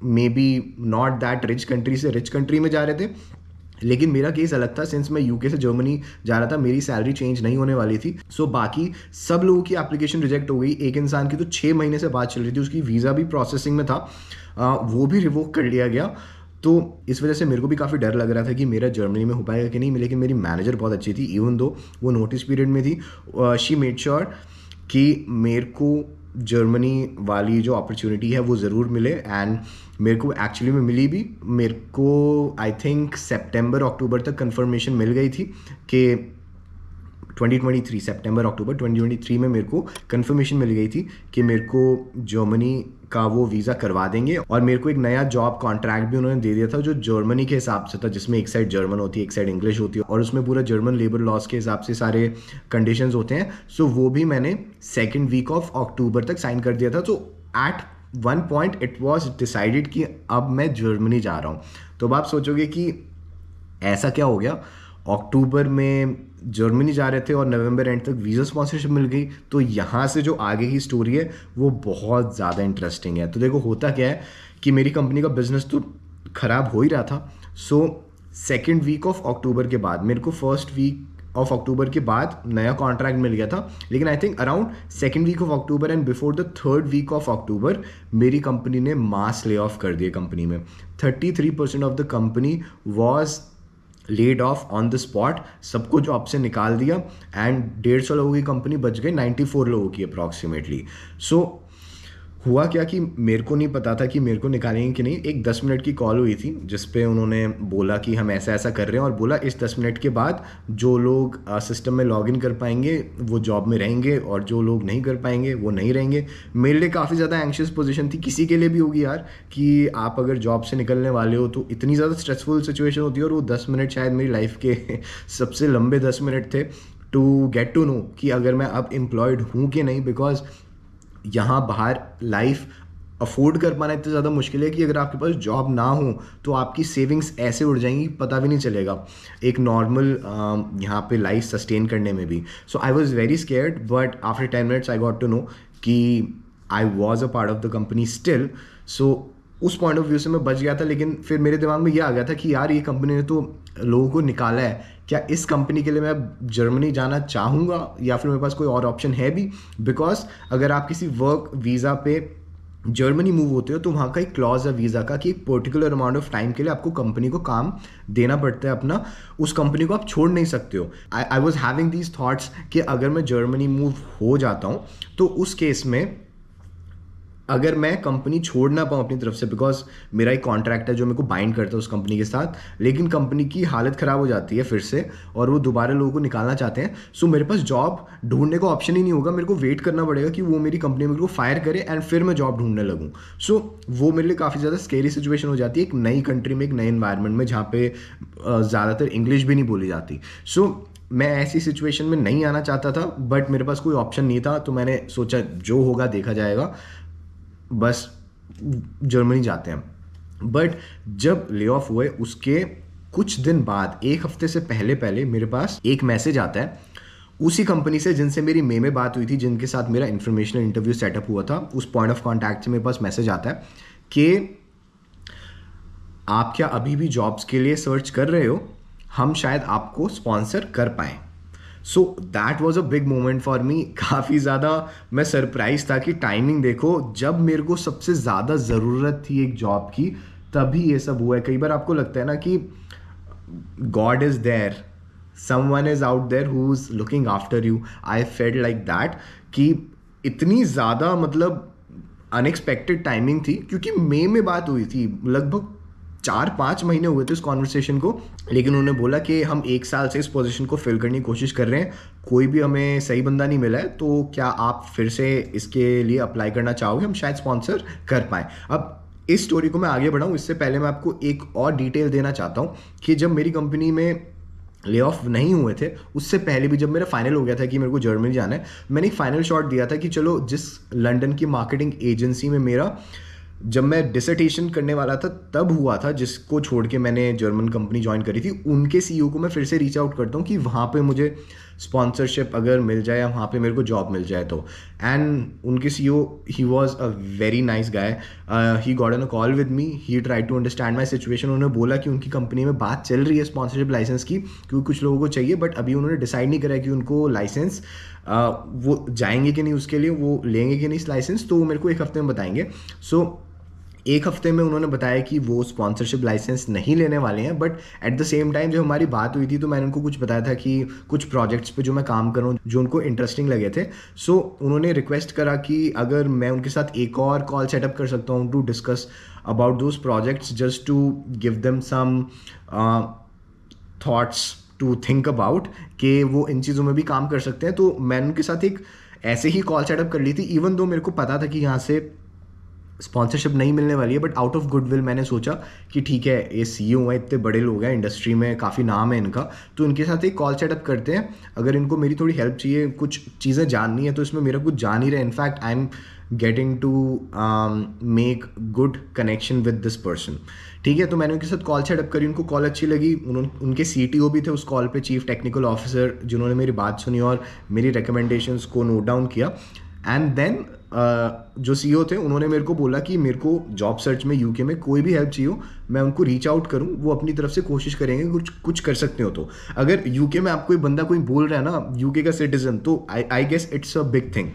may be not that rich country से रिच कंट्री में जा रहे थे। लेकिन मेरा केस अलग था, सिंस मैं यूके से जर्मनी जा रहा था, मेरी सैलरी चेंज नहीं होने वाली थी। सो बाकी सब लोगों की एप्लीकेशन रिजेक्ट हो गई। एक इंसान की तो 6 महीने से बात चल रही थी, उसकी वीज़ा भी प्रोसेसिंग में था, वो भी रिवोक कर लिया गया। तो इस वजह से मेरे को भी काफ़ी डर लग रहा था कि मेरा जर्मनी में हो पाएगा कि नहीं। लेकिन मेरी मैनेजर बहुत अच्छी थी, इवन दो वो नोटिस पीरियड में थी, शी मेड श्योर कि मेरे को जर्मनी वाली जो अपॉर्चुनिटी है वो ज़रूर मिले। एंड मेरे को एक्चुअली में मिली भी। मेरे को आई थिंक सितंबर अक्टूबर तक कंफर्मेशन मिल गई थी कि 2023 सितंबर अक्टूबर 2023 में मेरे को कंफर्मेशन मिल गई थी कि मेरे को जर्मनी का वो वीज़ा करवा देंगे। और मेरे को एक नया जॉब कॉन्ट्रैक्ट भी उन्होंने दे दिया था जो जर्मनी के हिसाब से था, जिसमें एक साइड जर्मन होती है, एक साइड इंग्लिश होती है, और उसमें पूरा जर्मन लेबर लॉज के हिसाब से सारे कंडीशंस होते हैं। सो वो भी मैंने सेकेंड वीक ऑफ अक्टूबर तक साइन कर दिया था। तो at one point it was decided कि अब मैं जर्मनी जा रहा हूँ। तो अब आप सोचोगे कि ऐसा क्या हो गया, अक्टूबर में जर्मनी जा रहे थे और नवंबर एंड तक वीज़ा स्पॉन्सरशिप मिल गई। तो यहाँ से जो आगे की स्टोरी है वो बहुत ज़्यादा इंटरेस्टिंग है। तो देखो होता क्या है कि मेरी कंपनी का बिजनेस तो ख़राब हो ही रहा था। So second week of October के बाद मेरे को फर्स्ट वीक ऑफ अक्टूबर के बाद नया कॉन्ट्रैक्ट मिल गया था। लेकिन I think around second week of October and before the third week of October मेरी कंपनी ने मास ले ऑफ कर दिया। कंपनी में 33% of the company was laid off on the spot. सबको जॉब से निकाल दिया एंड 150 लोगों की कंपनी बच गई 94 लोगों की अप्रॉक्सीमेटली। सो हुआ क्या कि मेरे को नहीं पता था कि मेरे को निकालेंगे कि नहीं। एक 10 मिनट की कॉल हुई थी जिस पे उन्होंने बोला कि हम ऐसा ऐसा कर रहे हैं, और बोला इस 10 मिनट के बाद जो लोग सिस्टम में लॉगिन कर पाएंगे वो जॉब में रहेंगे और जो लोग नहीं कर पाएंगे वो नहीं रहेंगे। मेरे लिए काफ़ी ज़्यादा एंशियस पोजीशन थी, किसी के लिए भी होगी यार, कि आप अगर जॉब से निकलने वाले हो तो इतनी ज़्यादा स्ट्रेसफुल सिचुएशन होती है। और वो 10 मिनट शायद मेरी लाइफ के सबसे लंबे 10 मिनट थे टू गेट टू नो कि अगर मैं अब एम्प्लॉयड हूँ कि नहीं। बिकॉज यहाँ बाहर लाइफ अफोर्ड कर पाना इतना ज़्यादा मुश्किल है कि अगर आपके पास जॉब ना हो तो आपकी सेविंग्स ऐसे उड़ जाएंगी पता भी नहीं चलेगा एक नॉर्मल यहाँ पे लाइफ सस्टेन करने में भी। So I was very scared, but after 10 minutes I got to know कि I was a part of the company still. So उस पॉइंट ऑफ व्यू से मैं बच गया था। लेकिन फिर मेरे दिमाग में ये आ गया था कि यार ये कंपनी ने तो लोगों को निकाला है, क्या इस कंपनी के लिए मैं जर्मनी जाना चाहूँगा या फिर मेरे पास कोई और ऑप्शन है भी। बिकॉज अगर आप किसी वर्क वीज़ा पे जर्मनी मूव होते हो तो वहाँ का एक क्लॉज है वीज़ा का कि एक पर्टिकुलर अमाउंट ऑफ टाइम के लिए आपको कंपनी को काम देना पड़ता है अपना, उस कंपनी को आप छोड़ नहीं सकते हो। I was having these thoughts कि अगर मैं जर्मनी मूव हो जाता हूँ तो उस केस में अगर मैं कंपनी छोड़ ना पाऊँ अपनी तरफ से, बिकॉज मेरा एक कॉन्ट्रैक्ट है जो मेरे को बाइंड करता है उस कंपनी के साथ, लेकिन कंपनी की हालत ख़राब हो जाती है फिर से और वो दोबारा लोगों को निकालना चाहते हैं, सो मेरे पास जॉब ढूंढने का ऑप्शन ही नहीं होगा, मेरे को वेट करना पड़ेगा कि वो मेरी कंपनी मेरे को फायर करे एंड फिर मैं जॉब ढूंढने लगूँ. सो वो मेरे लिए काफ़ी ज़्यादा स्केरी सिचुएशन हो जाती है एक नई कंट्री में, एक नए इन्वायरमेंट में जहाँ पे ज़्यादातर इंग्लिश भी नहीं बोली जाती. सो मैं ऐसी सिचुएशन में नहीं आना चाहता था, बट मेरे पास कोई ऑप्शन नहीं था, तो मैंने सोचा जो होगा देखा जाएगा, बस जर्मनी जाते हैं. बट जब ले ऑफ हुए उसके कुछ दिन बाद, एक हफ्ते से पहले पहले मेरे पास एक मैसेज आता है उसी कंपनी से जिनसे मेरी मई में बात हुई थी, जिनके साथ मेरा इन्फॉर्मेशनल इंटरव्यू सेटअप हुआ था. उस पॉइंट ऑफ कॉन्टैक्ट से मेरे पास मैसेज आता है कि आप क्या अभी भी जॉब्स के लिए सर्च कर रहे हो, हम शायद आपको स्पॉन्सर कर पाएँ. So that was a big moment for मी. काफ़ी ज़्यादा मैं सरप्राइज था कि टाइमिंग देखो, जब मेरे को सबसे ज़्यादा ज़रूरत थी एक जॉब की तभी ये सब हुआ है. कई बार आपको लगता है ना कि God is there, someone is out there who is looking after you. I felt like that कि इतनी ज़्यादा मतलब अनएक्सपेक्टेड टाइमिंग थी, क्योंकि मई में बात हुई थी, लगभग 4-5 महीने हुए थे इस कॉन्वर्सेशन को, लेकिन उन्होंने बोला कि हम 1 साल से इस पोजीशन को फिल करने की कोशिश कर रहे हैं, कोई भी हमें सही बंदा नहीं मिला है, तो क्या आप फिर से इसके लिए अप्लाई करना चाहोगे, हम शायद स्पॉन्सर कर पाएँ. अब इस स्टोरी को मैं आगे बढ़ाऊँ इससे पहले मैं आपको एक और डिटेल देना चाहता हूँ कि जब मेरी कंपनी में ले ऑफ नहीं हुए थे उससे पहले भी, जब मेरा फाइनल हो गया था कि मेरे को जर्मनी जाना है, मैंने एक फाइनल शॉट दिया था कि चलो जिस लंदन की मार्केटिंग एजेंसी में मेरा, जब मैं डिसर्टेशन करने वाला था तब हुआ था, जिसको छोड़ के मैंने जर्मन कंपनी ज्वाइन करी थी, उनके सीईओ को मैं फिर से रीच आउट करता हूँ कि वहाँ पे मुझे स्पॉन्सरशिप अगर मिल जाए या वहाँ पे मेरे को जॉब मिल जाए तो. एंड उनके CEO, he was a very nice guy, he got on a call with me, he try to understand my situation. उन्होंने बोला कि उनकी कंपनी में बात चल रही है स्पॉन्सरशिप लाइसेंस की, क्योंकि कुछ लोगों को चाहिए, बट अभी उन्होंने डिसाइड नहीं करा कि उनको लाइसेंस वो जाएंगे कि नहीं, उसके लिए वो लेंगे कि नहीं इस लाइसेंस, तो वो मेरे को एक हफ्ते में बताएंगे. सो एक हफ्ते में उन्होंने बताया कि वो स्पॉन्सरशिप लाइसेंस नहीं लेने वाले हैं, but at the same time जब हमारी बात हुई थी तो मैंने उनको कुछ बताया था कि कुछ प्रोजेक्ट्स पे जो मैं काम कर रहा हूँ जो उनको इंटरेस्टिंग लगे थे. सो उन्होंने रिक्वेस्ट करा कि अगर मैं उनके साथ एक और कॉल सेटअप कर सकता हूँ to discuss about those projects, just to give them some thoughts to think about, कि वो इन चीज़ों में भी काम कर सकते हैं. तो मैंने उनके साथ एक ऐसे ही कॉल सेटअप कर ली थी, इवन दो मेरे को पता था कि यहाँ से स्पॉन्सरशिप नहीं मिलने वाली है, बट आउट ऑफ गुडविल मैंने सोचा कि ठीक है, ये सीईओ हैं, इतने बड़े लोग हैं इंडस्ट्री में, काफ़ी नाम है इनका, तो इनके साथ एक कॉल सेटअप करते हैं. अगर इनको मेरी थोड़ी हेल्प चाहिए, कुछ चीज़ें जाननी है, तो इसमें मेरा कुछ जान ही रहा है. In fact I am getting to make good connection with this person. ठीक है, तो मैंने उनके साथ कॉल सेटअप करी, उनको कॉल अच्छी लगी. उनके सीटीओ भी थे उस कॉल पे, चीफ टेक्निकल ऑफिसर, जिन्होंने मेरी बात सुनी और मेरी रिकमेंडेशंस को नोट डाउन किया. एंड देन जो सीईओ थे उन्होंने मेरे को बोला कि मेरे को जॉब सर्च में यूके में कोई भी हेल्प चाहिए हो, मैं उनको रीच आउट करूं, वो अपनी तरफ से कोशिश करेंगे कुछ कर सकते हो. तो अगर यूके में आपको कोई बंदा कोई बोल रहा है ना यूके का सिटीजन, तो I guess it's a big thing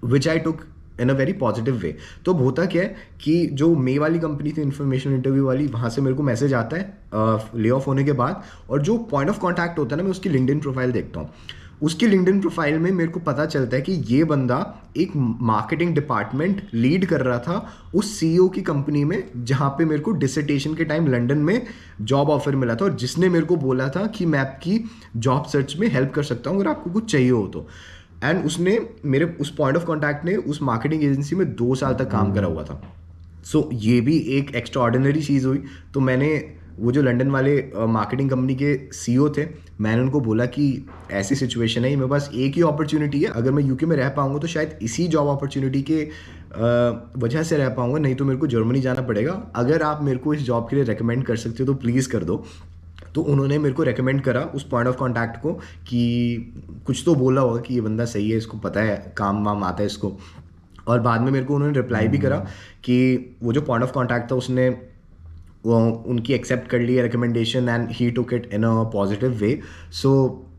which I took in a very positive way. तो अब होता क्या है कि जो मे वाली कंपनी थी इन्फॉर्मेशन इंटरव्यू वाली, वहाँ से मेरे को मैसेज आता है ले ऑफ होने के बाद, और जो पॉइंट ऑफ कॉन्टैक्ट होता है ना, मैं उसकी लिंक्डइन प्रोफाइल देखता हूँ. उसकी लिंक्डइन प्रोफाइल में मेरे को पता चलता है कि ये बंदा एक मार्केटिंग डिपार्टमेंट लीड कर रहा था उस सीईओ की कंपनी में, जहाँ पे मेरे को डिसर्टेशन के टाइम लंदन में जॉब ऑफर मिला था, और जिसने मेरे को बोला था कि मैं आपकी जॉब सर्च में हेल्प कर सकता हूँ अगर आपको कुछ चाहिए हो तो. एंड उसने मेरे उस पॉइंट ऑफ कॉन्टैक्ट ने उस मार्केटिंग एजेंसी में 2 साल तक काम करा हुआ था. सो ये भी एक एक्स्ट्रा ऑर्डिनरी चीज़ हुई. तो मैंने वो जो लंदन वाले मार्केटिंग कंपनी के सीईओ थे, मैंने उनको बोला कि ऐसी सिचुएशन है, मेरे पास एक ही अपॉर्चुनिटी है, अगर मैं यूके में रह पाऊंगा तो शायद इसी जॉब अपॉर्चुनिटी के वजह से रह पाऊंगा, नहीं तो मेरे को जर्मनी जाना पड़ेगा. अगर आप मेरे को इस जॉब के लिए रेकमेंड कर सकते हो तो प्लीज़ कर दो. तो उन्होंने मेरे को रेकमेंड करा उस पॉइंट ऑफ कॉन्टैक्ट को कि कुछ तो बोला होगा कि ये बंदा सही है, इसको पता है, काम वाम आता है इसको. और बाद में मेरे को उन्होंने रिप्लाई भी करा कि वो जो पॉइंट ऑफ कॉन्टैक्ट था उसने वो उनकी एक्सेप्ट कर ली recommendation, and he took it in a positive way. So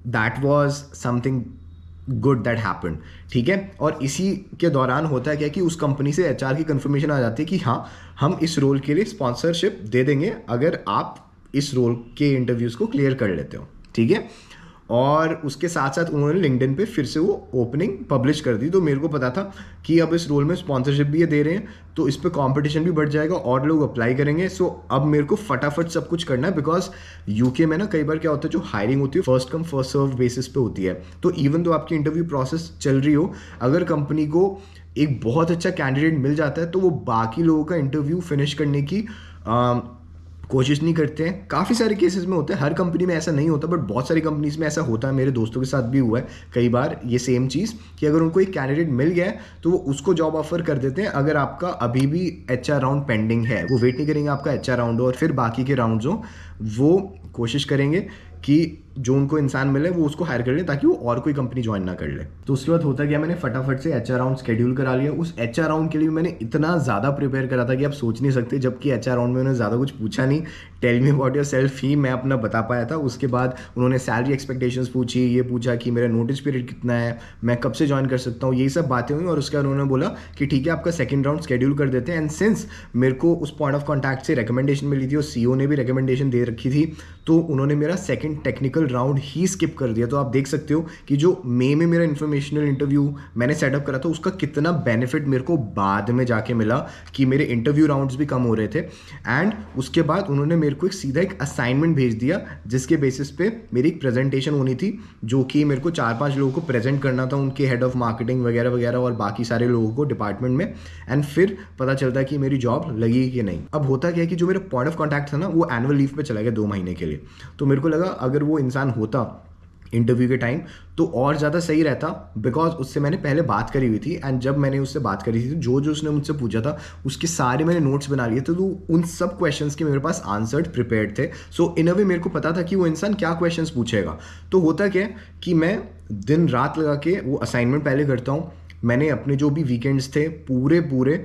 that was something good that happened. ठीक है, और इसी के दौरान होता है क्या कि उस कंपनी से एचआर की कंफर्मेशन आ जाती है कि हाँ, हम इस रोल के लिए स्पॉन्सरशिप दे देंगे अगर आप इस रोल के इंटरव्यूज़ को क्लियर कर लेते हो. ठीक है, और उसके साथ साथ उन्होंने लिंक्डइन पे फिर से वो ओपनिंग पब्लिश कर दी। तो मेरे को पता था कि अब इस रोल में स्पॉन्सरशिप भी ये दे रहे हैं, तो इस पर कॉम्पिटिशन भी बढ़ जाएगा और लोग अप्लाई करेंगे। सो अब मेरे को फटाफट सब कुछ करना है, बिकॉज यूके में ना कई बार क्या होता है, जो हायरिंग होती है first come first serve basis पे होती है। तो इवन तो आपकी इंटरव्यू प्रोसेस चल रही हो, अगर कंपनी को एक बहुत अच्छा कैंडिडेट मिल जाता है तो वो बाकी लोगों का इंटरव्यू फिनिश करने की कोशिश नहीं करते हैं। काफ़ी सारे केसेस में होता है, हर कंपनी में ऐसा नहीं होता, बट बहुत सारी कंपनीज में ऐसा होता है। मेरे दोस्तों के साथ भी हुआ है कई बार ये सेम चीज़, कि अगर उनको एक कैंडिडेट मिल गया है तो वो उसको जॉब ऑफर कर देते हैं अगर आपका अभी भी HR राउंड पेंडिंग है। वो वेट नहीं करेंगे आपका HR राउंड हो और फिर बाकी के राउंड्स हो, वो कोशिश करेंगे कि जो उनको इंसान मिले वो उसको हायर कर ले, ताकि वो और कोई कंपनी ज्वाइन ना कर ले। तो उसके बाद होता क्या, मैंने फटाफट से HR राउंड शेड्यूल करा लिया। उस HR राउंड के लिए मैंने इतना ज़्यादा प्रिपेयर करा था कि आप सोच नहीं सकते, जबकि HR राउंड में उन्होंने ज़्यादा कुछ पूछा नहीं, tell me about yourself ही मैं अपना बता पाया था। उसके बाद उन्होंने सैलरी एक्सपेक्टेशंस पूछी, ये पूछा कि मेरा नोटिस पीरियड कितना है, मैं कब से ज्वाइन कर सकता हूँ, यही सब बातें हुई। और उसके बाद उन्होंने बोला कि ठीक है आपका सेकंड राउंड शेड्यूल कर देते हैं। एंड सिंस मेरे को उस पॉइंट ऑफ कॉन्टैक्ट से रिकमेंडेशन मिली थी और CEO ने भी रिकमेंडेशन दे रखी थी, तो उन्होंने मेरा सेकंड टेक्निकल राउंड ही स्किप कर दिया। तो आप देख सकते हो कि जो मई में मेरा इन्फॉर्मेशनल इंटरव्यू मैंने सेटअप करा था उसका कितना बेनिफिट मेरे को बाद में जाके मिला, कि मेरे इंटरव्यू राउंड्स भी कम हो रहे थे। एंड उसके बाद उन्होंने मेरे को एक सीधा एक असाइनमेंट भेज दिया, जिसके बेसिस पे मेरी एक प्रेजेंटेशन होनी थी, जो कि मेरे को 4-5 लोगों को प्रेजेंट करना था, उनके हेड ऑफ मार्केटिंग वगैरह वगैरह और बाकी सारे लोगों को डिपार्टमेंट में। एंड फिर पता चलता है कि मेरी जॉब लगी कि नहीं। अब होता क्या है कि जो मेरा पॉइंट ऑफ कॉन्टैक्ट था ना, वो एनुअल लीव पे चला गया 2 महीने के लिए। तो मेरे को लगा अगर वो इंसान होता इंटरव्यू के टाइम तो और ज़्यादा सही रहता, बिकॉज उससे मैंने पहले बात करी हुई थी। एंड जब मैंने उससे बात करी थी, जो जो उसने मुझसे पूछा था उसके सारे मैंने नोट्स बना लिए थे, तो उन सब क्वेश्चंस के मेरे पास आंसर्ड प्रिपेयर्ड थे। सो इन अ वे मेरे को पता था कि वो इंसान क्या क्वेश्चंस पूछेगा। तो होता क्या है कि मैं दिन रात लगा के वो असाइनमेंट पहले करता हूँ। मैंने अपने जो भी वीकेंड्स थे पूरे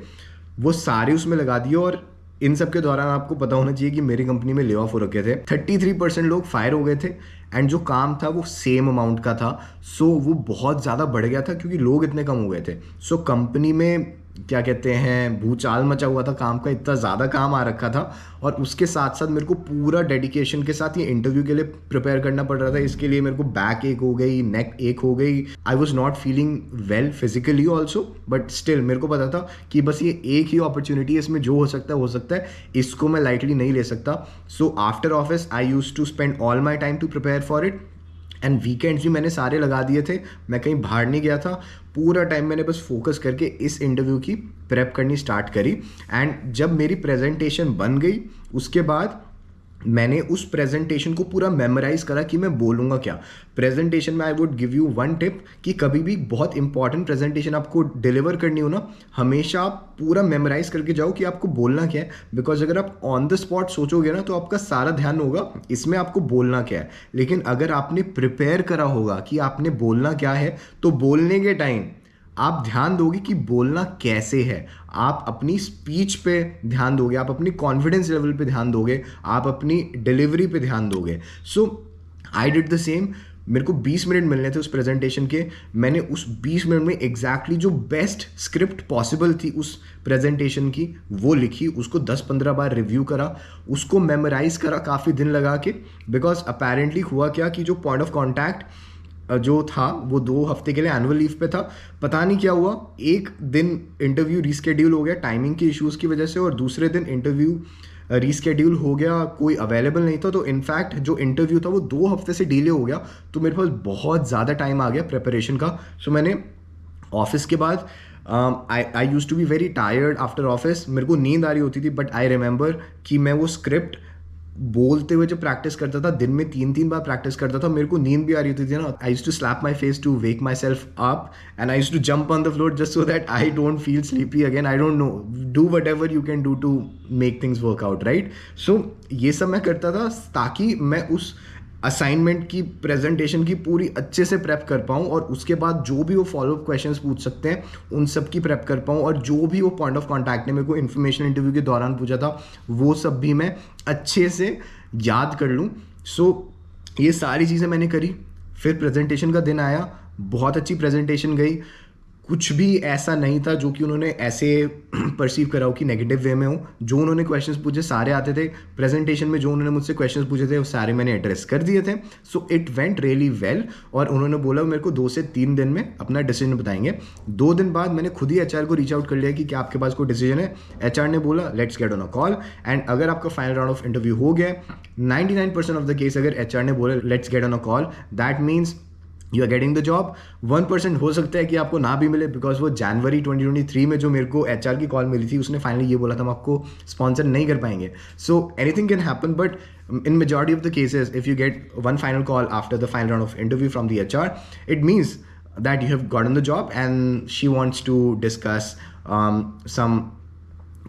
वो सारे उसमें लगा दिए। और इन सब के दौरान आपको पता होना चाहिए कि मेरी कंपनी में ले ऑफ हो रखे थे, 33% लोग फायर हो गए थे। एंड जो काम था वो सेम अमाउंट का था। सो वो बहुत ज़्यादा बढ़ गया था क्योंकि लोग इतने कम हो गए थे। सो कंपनी में क्या कहते हैं, भूचाल मचा हुआ था काम का, इतना ज़्यादा काम आ रखा था। और उसके साथ साथ मेरे को पूरा डेडिकेशन के साथ ये इंटरव्यू के लिए प्रिपेयर करना पड़ रहा था। इसके लिए मेरे को बैक एक हो गई, नेक एक हो गई। I was not feeling well physically also, but still मेरे को पता था कि बस ये एक ही अपॉर्चुनिटी है, इसमें जो हो सकता है, इसको मैं लाइटली नहीं ले सकता। So after office I use to spend all my time to prepare for it. And weekends भी मैंने सारे लगा दिए थे, मैं कहीं बाहर नहीं गया था। पूरा टाइम मैंने बस फोकस करके इस इंटरव्यू की प्रेप करनी स्टार्ट करी। एंड जब मेरी प्रेजेंटेशन बन गई उसके बाद मैंने उस प्रेजेंटेशन को पूरा मेमोराइज करा कि मैं बोलूँगा क्या प्रेजेंटेशन में। I would give you one tip कि कभी भी बहुत इंपॉर्टेंट प्रेजेंटेशन आपको डिलीवर करनी हो ना, हमेशा आप पूरा मेमोराइज करके जाओ कि आपको बोलना क्या है। बिकॉज अगर आप ऑन द स्पॉट सोचोगे ना तो आपका सारा ध्यान होगा इसमें आपको बोलना क्या है। लेकिन अगर आपने प्रिपेयर करा होगा कि आपने बोलना क्या है, तो बोलने के टाइम आप ध्यान दोगे कि बोलना कैसे है, आप अपनी स्पीच पे ध्यान दोगे, आप अपनी कॉन्फिडेंस लेवल पे ध्यान दोगे, आप अपनी डिलीवरी पे ध्यान दोगे। सो आई डिड द सेम। मेरे को 20 मिनट मिलने थे उस प्रेजेंटेशन के। मैंने उस 20 मिनट में एग्जैक्टली जो बेस्ट स्क्रिप्ट पॉसिबल थी उस प्रेजेंटेशन की वो लिखी, उसको 10-15 बार रिव्यू करा, उसको मेमोराइज करा काफ़ी दिन लगा के। बिकॉज अपेरेंटली हुआ क्या कि जो पॉइंट ऑफ कॉन्टैक्ट जो था वो 2 हफ्ते के लिए एनुअल लीव पे था। पता नहीं क्या हुआ, एक दिन इंटरव्यू रीस्केड्यूल हो गया टाइमिंग के इश्यूज़ की वजह से, और दूसरे दिन इंटरव्यू रीस्केड्यूल हो गया, कोई अवेलेबल नहीं था। तो इनफैक्ट जो इंटरव्यू था वो 2 हफ्ते से डिले हो गया। तो मेरे पास बहुत ज़्यादा टाइम आ गया प्रिपरेशन का। सो मैंने ऑफिस के बाद I use to be very tired after office, मेरे को नींद आ रही होती थी। बट आई रिमेंबर कि मैं वो स्क्रिप्ट बोलते हुए जब प्रैक्टिस करता था, दिन में 3-3 बार प्रैक्टिस करता था, मेरे को नींद भी आ रही थी ना। I used to slap my face to wake myself up and I used to jump on the floor just so that I don't feel sleepy again. I don't know, do whatever you can do to make things work out, right. So ये सब मैं करता था ताकि मैं उस असाइनमेंट की प्रेजेंटेशन की पूरी अच्छे से प्रेप कर पाऊँ, और उसके बाद जो भी वो फॉलोअप क्वेश्चंस पूछ सकते हैं उन सब की प्रेप कर पाऊँ, और जो भी वो पॉइंट ऑफ कॉन्टैक्ट ने मेरे को इन्फॉर्मेशन इंटरव्यू के दौरान पूछा था वो सब भी मैं अच्छे से याद कर लूँ। सो ये सारी चीज़ें मैंने करी। फिर प्रेजेंटेशन का दिन आया, बहुत अच्छी प्रेजेंटेशन गई। कुछ भी ऐसा नहीं था जो कि उन्होंने ऐसे परसीव करा हो कि नेगेटिव वे में हो। जो उन्होंने क्वेश्चंस पूछे सारे आते थे। प्रेजेंटेशन में जो उन्होंने मुझसे क्वेश्चंस पूछे थे वो सारे मैंने एड्रेस कर दिए थे। So it went really well. और उन्होंने बोला मेरे को 2 से 3 दिन में अपना डिसीजन बताएंगे। 2 दिन बाद मैंने खुद ही एचआर को रीच आउट कर लिया कि क्या आपके पास कोई डिसीजन है। एचआर ने बोला let's get on a call, and अगर आपका फाइनल राउंड ऑफ इंटरव्यू हो गया 99% ऑफ द केस अगर एचआर ने बोला let's get on a call, that means you are getting the job. 1% हो सकता है कि आपको ना भी मिले, बिकॉज वो जनवरी 2023 में जो मेरे को एचआर की कॉल मिली थी उसने फाइनली ये बोला था हम आपको स्पॉन्सर नहीं कर पाएंगे। So anything can happen, but in majority of the cases if you get one final call after the final round of interview from the HR, it means that you have gotten the job and she wants to discuss some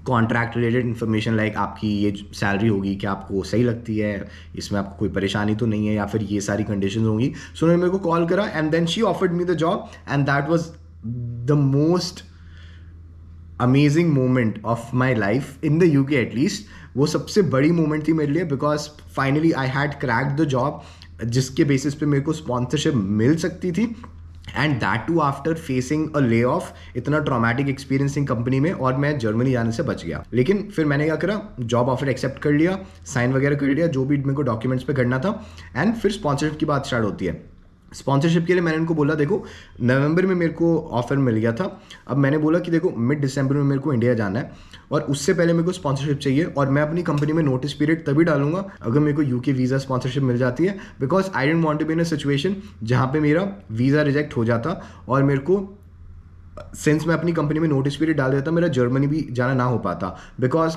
contract related information, like आपकी ये सैलरी होगी क्या आपको सही लगती है, इसमें आपको कोई परेशानी तो नहीं है, या फिर ये सारी कंडीशंस होंगी। सो उन्होंने मेरे को कॉल करा and then she offered me the job, and that was the most amazing moment of my life in the UK at least. वो सबसे बड़ी मोमेंट थी मेरे लिए, because finally I had cracked the job जिसके बेसिस पे मेरे को स्पॉन्सरशिप मिल सकती थी, and that too after facing a layoff. इतना ट्रॉमेटिक एक्सपीरियंसिंग कंपनी में, और मैं जर्मनी जाने से बच गया। लेकिन फिर मैंने क्या करा, जॉब ऑफर एक्सेप्ट कर लिया, साइन वगैरह कर लिया जो भी मेरे को डॉक्यूमेंट्स पे करना था, एंड फिर स्पॉन्सरशिप की बात स्टार्ट होती है। स्पॉन्सरशिप के लिए मैंने उनको बोला देखो नवंबर में मेरे को ऑफर मिल गया था, अब मैंने बोला कि देखो मिड दिसंबर में मेरे को इंडिया जाना है और उससे पहले मेरे को स्पॉन्सरशिप चाहिए, और मैं अपनी कंपनी में नोटिस पीरियड तभी डालूंगा अगर मेरे को यूके वीज़ा स्पॉन्सरशिप मिल जाती है, because I don't want to be in a situation जहाँ पे मेरा वीज़ा रिजेक्ट हो जाता और मेरे को सिंस मैं अपनी कंपनी में नोटिस पीरियड डाल देता मेरा जर्मनी भी जाना ना हो पाता। बिकॉज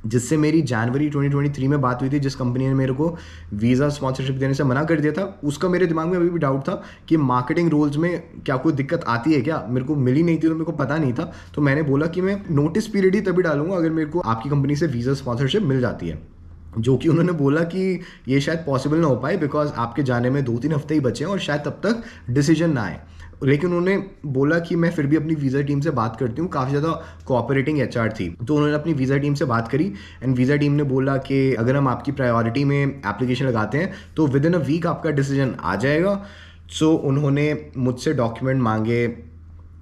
जिससे मेरी जनवरी 2023 में बात हुई थी, जिस कंपनी ने मेरे को वीज़ा स्पॉन्सरशिप देने से मना कर दिया था, उसका मेरे दिमाग में अभी भी डाउट था कि मार्केटिंग रोल्स में क्या कोई दिक्कत आती है क्या। मेरे को मिली नहीं थी तो मेरे को पता नहीं था, तो मैंने बोला कि मैं नोटिस पीरियड ही तभी डालूंगा अगर मेरे को आपकी कंपनी से वीज़ा स्पॉन्सरशिप मिल जाती है। जो कि उन्होंने बोला कि ये शायद पॉसिबल ना हो पाए बिकॉज आपके जाने में 2-3 हफ्ते ही बचे हैं और शायद तब तक डिसीजन ना आए। लेकिन उन्होंने बोला कि मैं फिर भी अपनी वीज़ा टीम से बात करती हूँ, काफ़ी ज़्यादा कोऑपरेटिंग एचआर थी, तो उन्होंने अपनी वीज़ा टीम से बात करी एंड वीज़ा टीम ने बोला कि अगर हम आपकी प्रायोरिटी में एप्लीकेशन लगाते हैं तो विद इन अ वीक आपका डिसीजन आ जाएगा। सो उन्होंने मुझसे डॉक्यूमेंट मांगे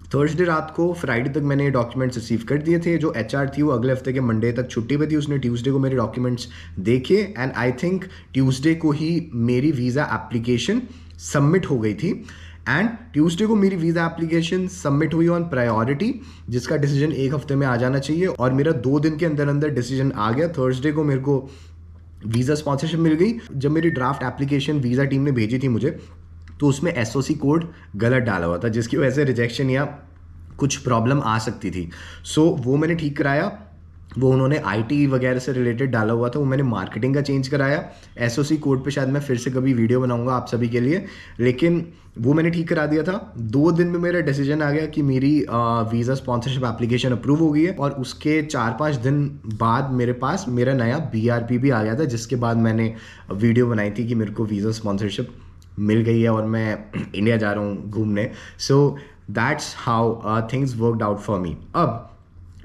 थर्सडे रात को, फ्राइडे तक मैंने डॉक्यूमेंट्स रिसीव कर दिए थे। जो एचआर थी वो अगले हफ्ते के मंडे तक छुट्टी पे थी, उसने ट्यूसडे को मेरे डॉक्यूमेंट्स देखे एंड आई थिंक ट्यूसडे को ही मेरी वीज़ा एप्लीकेशन सबमिट हो गई थी। एंड ट्यूसडे को मेरी वीज़ा एप्लीकेशन सबमिट हुई ऑन प्रायोरिटी, जिसका डिसीजन 1 हफ्ते में आ जाना चाहिए, और मेरा 2 दिन के अंदर अंदर डिसीजन आ गया। थर्सडे को मेरे को वीज़ा स्पॉन्सरशिप मिल गई। जब मेरी ड्राफ्ट एप्लीकेशन वीज़ा टीम ने भेजी थी मुझे, तो उसमें एसओसी कोड गलत डाला हुआ था जिसकी वजह से रिजेक्शन या कुछ प्रॉब्लम आ सकती थी। सो वो मैंने ठीक कराया। वो उन्होंने आईटी वगैरह से रिलेटेड डाला हुआ था, वो मैंने मार्केटिंग का चेंज कराया। एसओसी कोड पे शायद मैं फिर से कभी वीडियो बनाऊंगा आप सभी के लिए, लेकिन वो मैंने ठीक करा दिया था। 2 दिन में मेरा डिसीजन आ गया कि मेरी वीज़ा स्पॉन्सरशिप एप्लीकेशन अप्रूव हो गई है, और उसके 4-5 दिन बाद मेरे पास मेरा नया बीआरपी भी आ गया था, जिसके बाद मैंने वीडियो बनाई थी कि मेरे को वीज़ा स्पॉन्सरशिप मिल गई है और मैं इंडिया जा रहा हूँ घूमने। So that's how things worked out for me. अब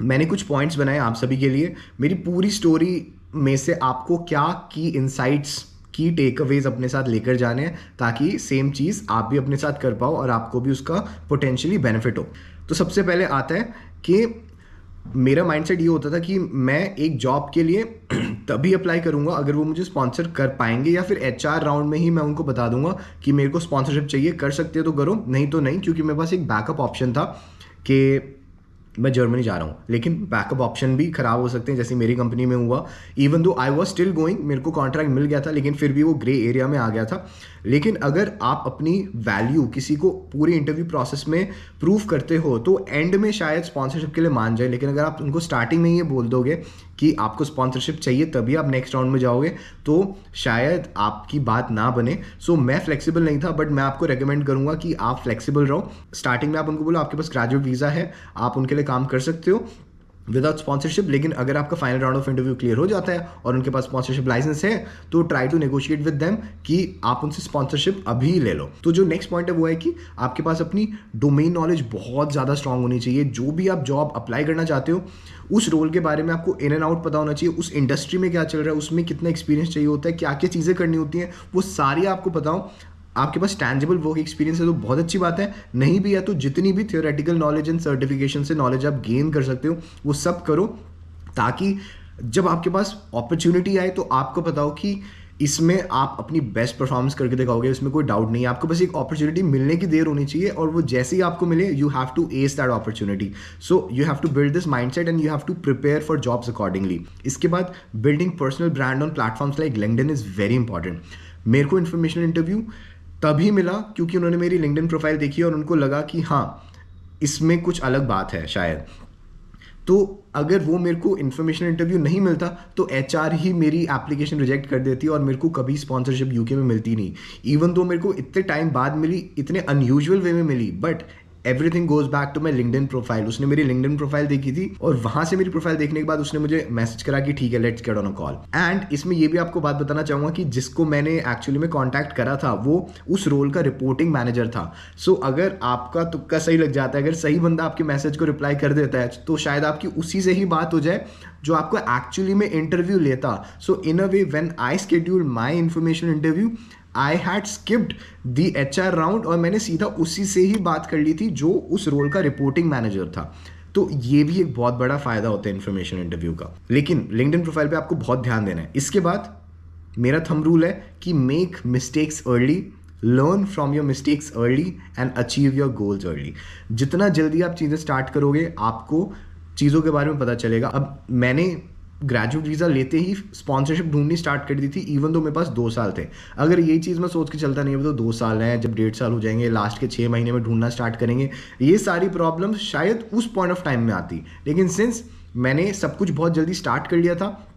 मैंने कुछ पॉइंट्स बनाए आप सभी के लिए। मेरी पूरी स्टोरी में से आपको क्या की इनसाइट्स, की टेक अवेज अपने साथ लेकर जाने हैं, ताकि सेम चीज़ आप भी अपने साथ कर पाओ और आपको भी उसका पोटेंशियली बेनिफिट हो। तो सबसे पहले आता है कि मेरा माइंडसेट ये होता था कि मैं एक जॉब के लिए तभी अप्लाई करूंगा अगर वो मुझे स्पॉन्सर कर पाएंगे, या फिर एचआर राउंड में ही मैं उनको बता दूंगा कि मेरे को स्पॉन्सरशिप चाहिए, कर सकते हो तो करो, नहीं तो नहीं। क्योंकि मेरे पास एक बैकअप ऑप्शन था कि मैं जर्मनी जा रहा हूँ, लेकिन बैकअप ऑप्शन भी खराब हो सकते हैं, जैसे मेरी कंपनी में हुआ। Even though I was still going, मेरे को कॉन्ट्रैक्ट मिल गया था, लेकिन फिर भी वो ग्रे एरिया में आ गया था। लेकिन अगर आप अपनी वैल्यू किसी को पूरी इंटरव्यू प्रोसेस में प्रूव करते हो तो एंड में शायद स्पॉन्सरशिप के लिए मान जाए। लेकिन अगर आप उनको स्टार्टिंग में ये बोल दोगे कि आपको स्पॉन्सरशिप चाहिए तभी आप नेक्स्ट राउंड में जाओगे, तो शायद आपकी बात ना बने। सो मैं फ्लेक्सिबल नहीं था, बट मैं आपको रेकमेंड करूंगा कि आप फ्लेक्सिबल रहो। स्टार्टिंग में आप उनको बोलो आपके पास ग्रेजुएट वीज़ा है, आप उनके लिए काम कर सकते हो विदाउट स्पॉन्सरशिप। लेकिन अगर आपका final round of interview clear हो जाता है और उनके पास स्पॉन्सरशिप लाइसेंस है, तो try to negotiate with them कि आप उनसे स्पॉन्सरशिप अभी ले लो। तो जो नेक्स्ट पॉइंट है वो है कि आपके पास अपनी डोमेन नॉलेज बहुत ज़्यादा स्ट्रांग होनी चाहिए। जो भी आप जॉब अप्लाई करना चाहते हो उस रोल के बारे में आपको इन एंड आउट पता होना चाहिए। उस इंडस्ट्री में क्या चल रहा है, उसमें कितना एक्सपीरियंस चाहिए होता है, क्या क्या चीज़ें करनी होती हैं, वो सारी आपको पता हो। आपके पास टैंजिबल वर्क एक्सपीरियंस है तो बहुत अच्छी बात है, नहीं भी है तो जितनी भी थियोरेटिकल नॉलेज एंड सर्टिफिकेशन से नॉलेज आप गेन कर सकते हो वो सब करो, ताकि जब आपके पास अपॉर्चुनिटी आए तो आपको पता हो कि इसमें आप अपनी बेस्ट परफॉर्मेंस करके दिखाओगे, इसमें कोई डाउट नहीं है। आपको बस एक अपॉर्चुनिटी मिलने की देर होनी चाहिए और वो जैसे ही आपको मिले you have to ace that opportunity. So you have to build this mindset and you have to prepare for jobs accordingly. इसके बाद building personal brand on platforms like LinkedIn is very important. मेरे को इन्फॉर्मेशन इंटरव्यू तभी मिला क्योंकि उन्होंने मेरी लिंक्डइन प्रोफाइल देखी और उनको लगा कि हाँ इसमें कुछ अलग बात है शायद। तो अगर वो मेरे को इन्फॉर्मेशन इंटरव्यू नहीं मिलता तो एचआर ही मेरी एप्लीकेशन रिजेक्ट कर देती और मेरे को कभी स्पॉन्सरशिप यूके में मिलती नहीं। इवन दो मेरे को इतने टाइम बाद मिली, इतने अनयूजुअल वे में मिली, but everything goes back to my LinkedIn profile. उसने मेरी लिंक्डइन प्रोफाइल देखी थी और वहां से मेरी प्रोफाइल देखने के बाद उसने मुझे मैसेज करा कि ठीक है let's get on a call. And इसमें ये भी आपको बात बताना चाहूंगा कि जिसको मैंने एक्चुअली में कॉन्टैक्ट करा था वो उस रोल का रिपोर्टिंग मैनेजर था। सो अगर आपका तुक्का सही लग जाता है, अगर सही बंदा आपके मैसेज को रिप्लाई कर देता है तो शायद आपकी उसी से ही बात हो जाए जो आपको एक्चुअली में इंटरव्यू लेता। So in a way when I schedule my information interview I had skipped the HR round और मैंने सीधा उसी से ही बात कर ली थी जो उस रोल का रिपोर्टिंग मैनेजर था। तो ये भी एक बहुत बड़ा फायदा होता है इन्फॉर्मेशन इंटरव्यू का, लेकिन लिंक्डइन प्रोफाइल पे आपको बहुत ध्यान देना है। इसके बाद मेरा थंब रूल है कि make mistakes early, learn from your mistakes early and achieve your goals early. जितना जल्दी आप चीज़ें स्टार्ट करोगे आपको चीज़ों के बारे में पता चलेगा। अब मैंने ग्रेजुएट वीज़ा लेते ही स्पॉन्सरशिप ढूंढनी स्टार्ट कर दी थी, इवन तो मेरे पास 2 साल थे। अगर यही चीज़ मैं सोच के चलता नहीं तो 2 साल हैं, जब 1.5 साल हो जाएंगे, लास्ट के 6 महीने में ढूंढना स्टार्ट करेंगे, ये सारी प्रॉब्लम्स शायद उस पॉइंट ऑफ टाइम में आती। लेकिन सिंस मैंने सब कुछ बहुत जल्दी स्टार्ट कर लिया था,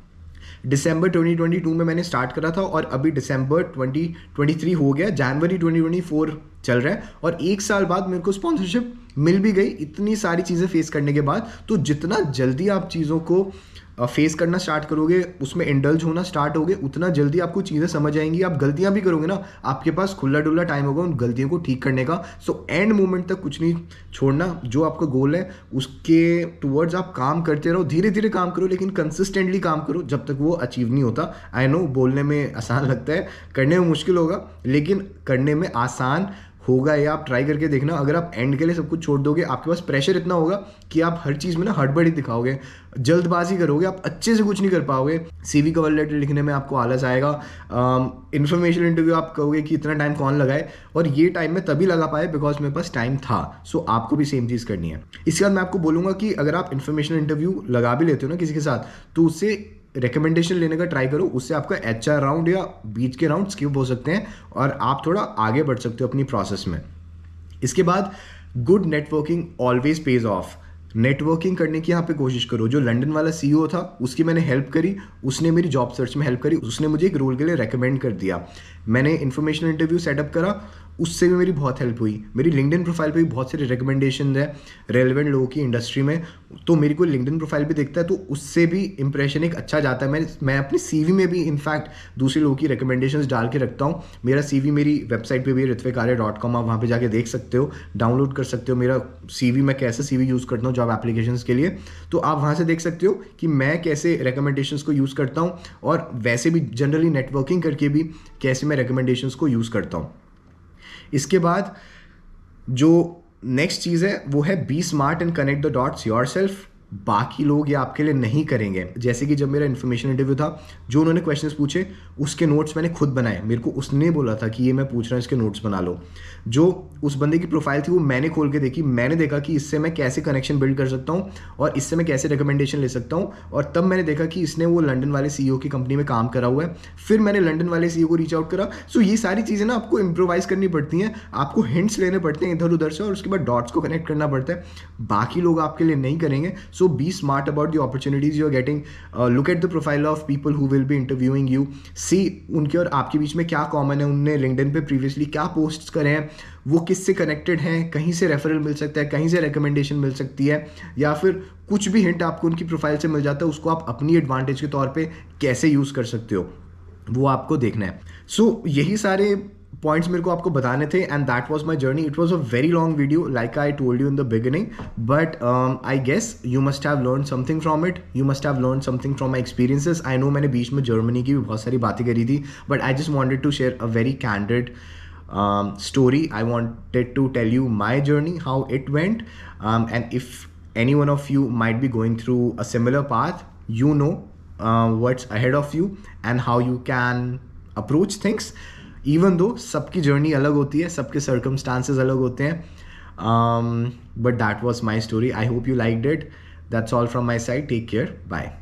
दिसंबर 2022 में मैंने स्टार्ट करा था और अभी दिसंबर 2023 हो गया, जनवरी 2024 चल रहा है और 1 साल बाद मेरे को स्पॉन्सरशिप मिल भी गई इतनी सारी चीज़ें फेस करने के बाद। तो जितना जल्दी आप चीज़ों को फेस करना स्टार्ट करोगे, उसमें इंडल्ज होना स्टार्ट होगे, उतना जल्दी आपको चीज़ें समझ आएंगी। आप गलतियां भी करोगे ना, आपके पास खुला डुल्ला टाइम होगा उन गलतियों को ठीक करने का। सो एंड मोमेंट तक कुछ नहीं छोड़ना। जो आपका गोल है उसके टुवर्ड्स आप काम करते रहो, धीरे धीरे काम करो लेकिन कंसिस्टेंटली काम करो जब तक वो अचीव नहीं होता। आई नो बोलने में आसान लगता है, करने में मुश्किल होगा, लेकिन करने में आसान होगा। या आप ट्राई करके देखना। अगर आप एंड के लिए सब कुछ छोड़ दोगे, आपके पास प्रेशर इतना होगा कि आप हर चीज़ में ना हड़बड़ी दिखाओगे, जल्दबाजी करोगे, आप अच्छे से कुछ नहीं कर पाओगे। CV कवर लेटर लिखने में आपको आलस आएगा। इन्फॉर्मेशन इंटरव्यू आप कहोगे कि इतना टाइम कौन लगाए, और ये टाइम मैं तभी लगा पाए बिकॉज मेरे पास टाइम था। सो आपको भी सेम चीज़ करनी है। इसके बाद मैं आपको बोलूँगा कि अगर आप इन्फॉर्मेशन इंटरव्यू लगा भी लेते हो ना किसी के साथ, तो उससे रिकमेंडेशन लेने का ट्राई करो। उससे आपका HR राउंड या बीच के राउंड स्किप हो सकते हैं और आप थोड़ा आगे बढ़ सकते हो अपनी प्रोसेस में। इसके बाद good networking always page of. Networking करने की यहाँ पे कोशिश करो। जो लंदन वाला CEO था उसकी मैंने हेल्प करी, उसने मेरी जॉब सर्च में हेल्प करी, उसने मुझे एक रोल के लिए रेकमेंड कर दिया। मैंने इन्फॉर्मेशन इंटरव्यू सेटअप करा, उससे भी मेरी बहुत हेल्प हुई। मेरी लिंक्डइन प्रोफाइल पे भी बहुत सारे रिकमेंडेशन है रेलिवेंट लोगों की इंडस्ट्री में, तो मेरी कोई लिंक्डइन प्रोफाइल भी देखता है तो उससे भी इंप्रेशन एक अच्छा जाता है। मैं अपनी CV में भी इनफैक्ट दूसरे लोगों की रिकमेंडेशंस डाल के रखता हूँ। मेरा CV मेरी वेबसाइट पे भी है ritvikarya.com, आप वहाँ पे जाके देख सकते हो, डाउनलोड कर सकते हो मेरा CV। मैं कैसे CV यूज़ करता हूँ जॉब एप्लीकेशंस के लिए, तो आप वहाँ से देख सकते हो कि मैं कैसे रिकमेंडेशंस को यूज़ करता हूँ, और वैसे भी जनरली नेटवर्किंग करके भी कैसे मैं रिकमेंडेशंस को यूज़ करता हूँ। इसके बाद जो नेक्स्ट चीज़ है वो है be smart and connect the dots yourself. बाकी लोग ये आपके लिए नहीं करेंगे। जैसे कि जब मेरा इन्फॉर्मेशन इंटरव्यू था, जो उन्होंने क्वेश्चंस पूछे उसके नोट्स मैंने खुद बनाए। मेरे को उसने बोला था कि ये मैं पूछ रहा हूँ, इसके नोट्स बना लो। जो उस बंदे की प्रोफाइल थी वो मैंने खोल के देखी, मैंने देखा कि इससे मैं कैसे कनेक्शन बिल्ड कर सकता हूँ और इससे मैं कैसे रिकमेंडेशन ले सकता हूँ। और तब मैंने देखा कि इसने वो लंदन वाले CEO की कंपनी में काम करा हुआ है। फिर मैंने लंदन वाले CEO को रीच आउट करा। सो ये सारी चीज़ें ना आपको इम्प्रोवाइज करनी पड़ती हैं, आपको हिंट्स लेने पड़ते हैं इधर उधर से, और उसके बाद डॉट्स को कनेक्ट करना पड़ता है। बाकी लोग आपके लिए नहीं करेंगे। So be smart about the opportunities you are getting. Look at the profile of people who will be interviewing you. See उनके और आपके बीच में क्या कॉमन है, उनने लिंक्डइन पे प्रीवियसली क्या पोस्ट्स करे हैं, वो किससे कनेक्टेड हैं, कहीं से रेफरल मिल सकता है, कहीं से रिकमेंडेशन मिल सकती है, या फिर कुछ भी हिंट आपको उनकी प्रोफाइल से मिल जाता है, उसको आप अपनी एडवांटेज के तौर पे कैसे यूज़ कर सकते हो, वो आपको देखना है। सो यही सारे पॉइंट्स मेरे को आपको बताने थे, and that was my journey. It was a very long video like I told you in the beginning, but I guess you must have learn something from it, you must have learn something from my experiences. I know मैंने बीच में जर्मनी की भी बहुत सारी बातें करी थी, but I just wanted to share a very candid story. I wanted to tell you my journey, how it went, and if any one of you might be going through a similar path, you know what's ahead of you and how you can approach things. Even though सबकी journey अलग होती है, सबके circumstances अलग होते हैं, but that was my story. I hope you liked it. That's all from my side. Take care. Bye.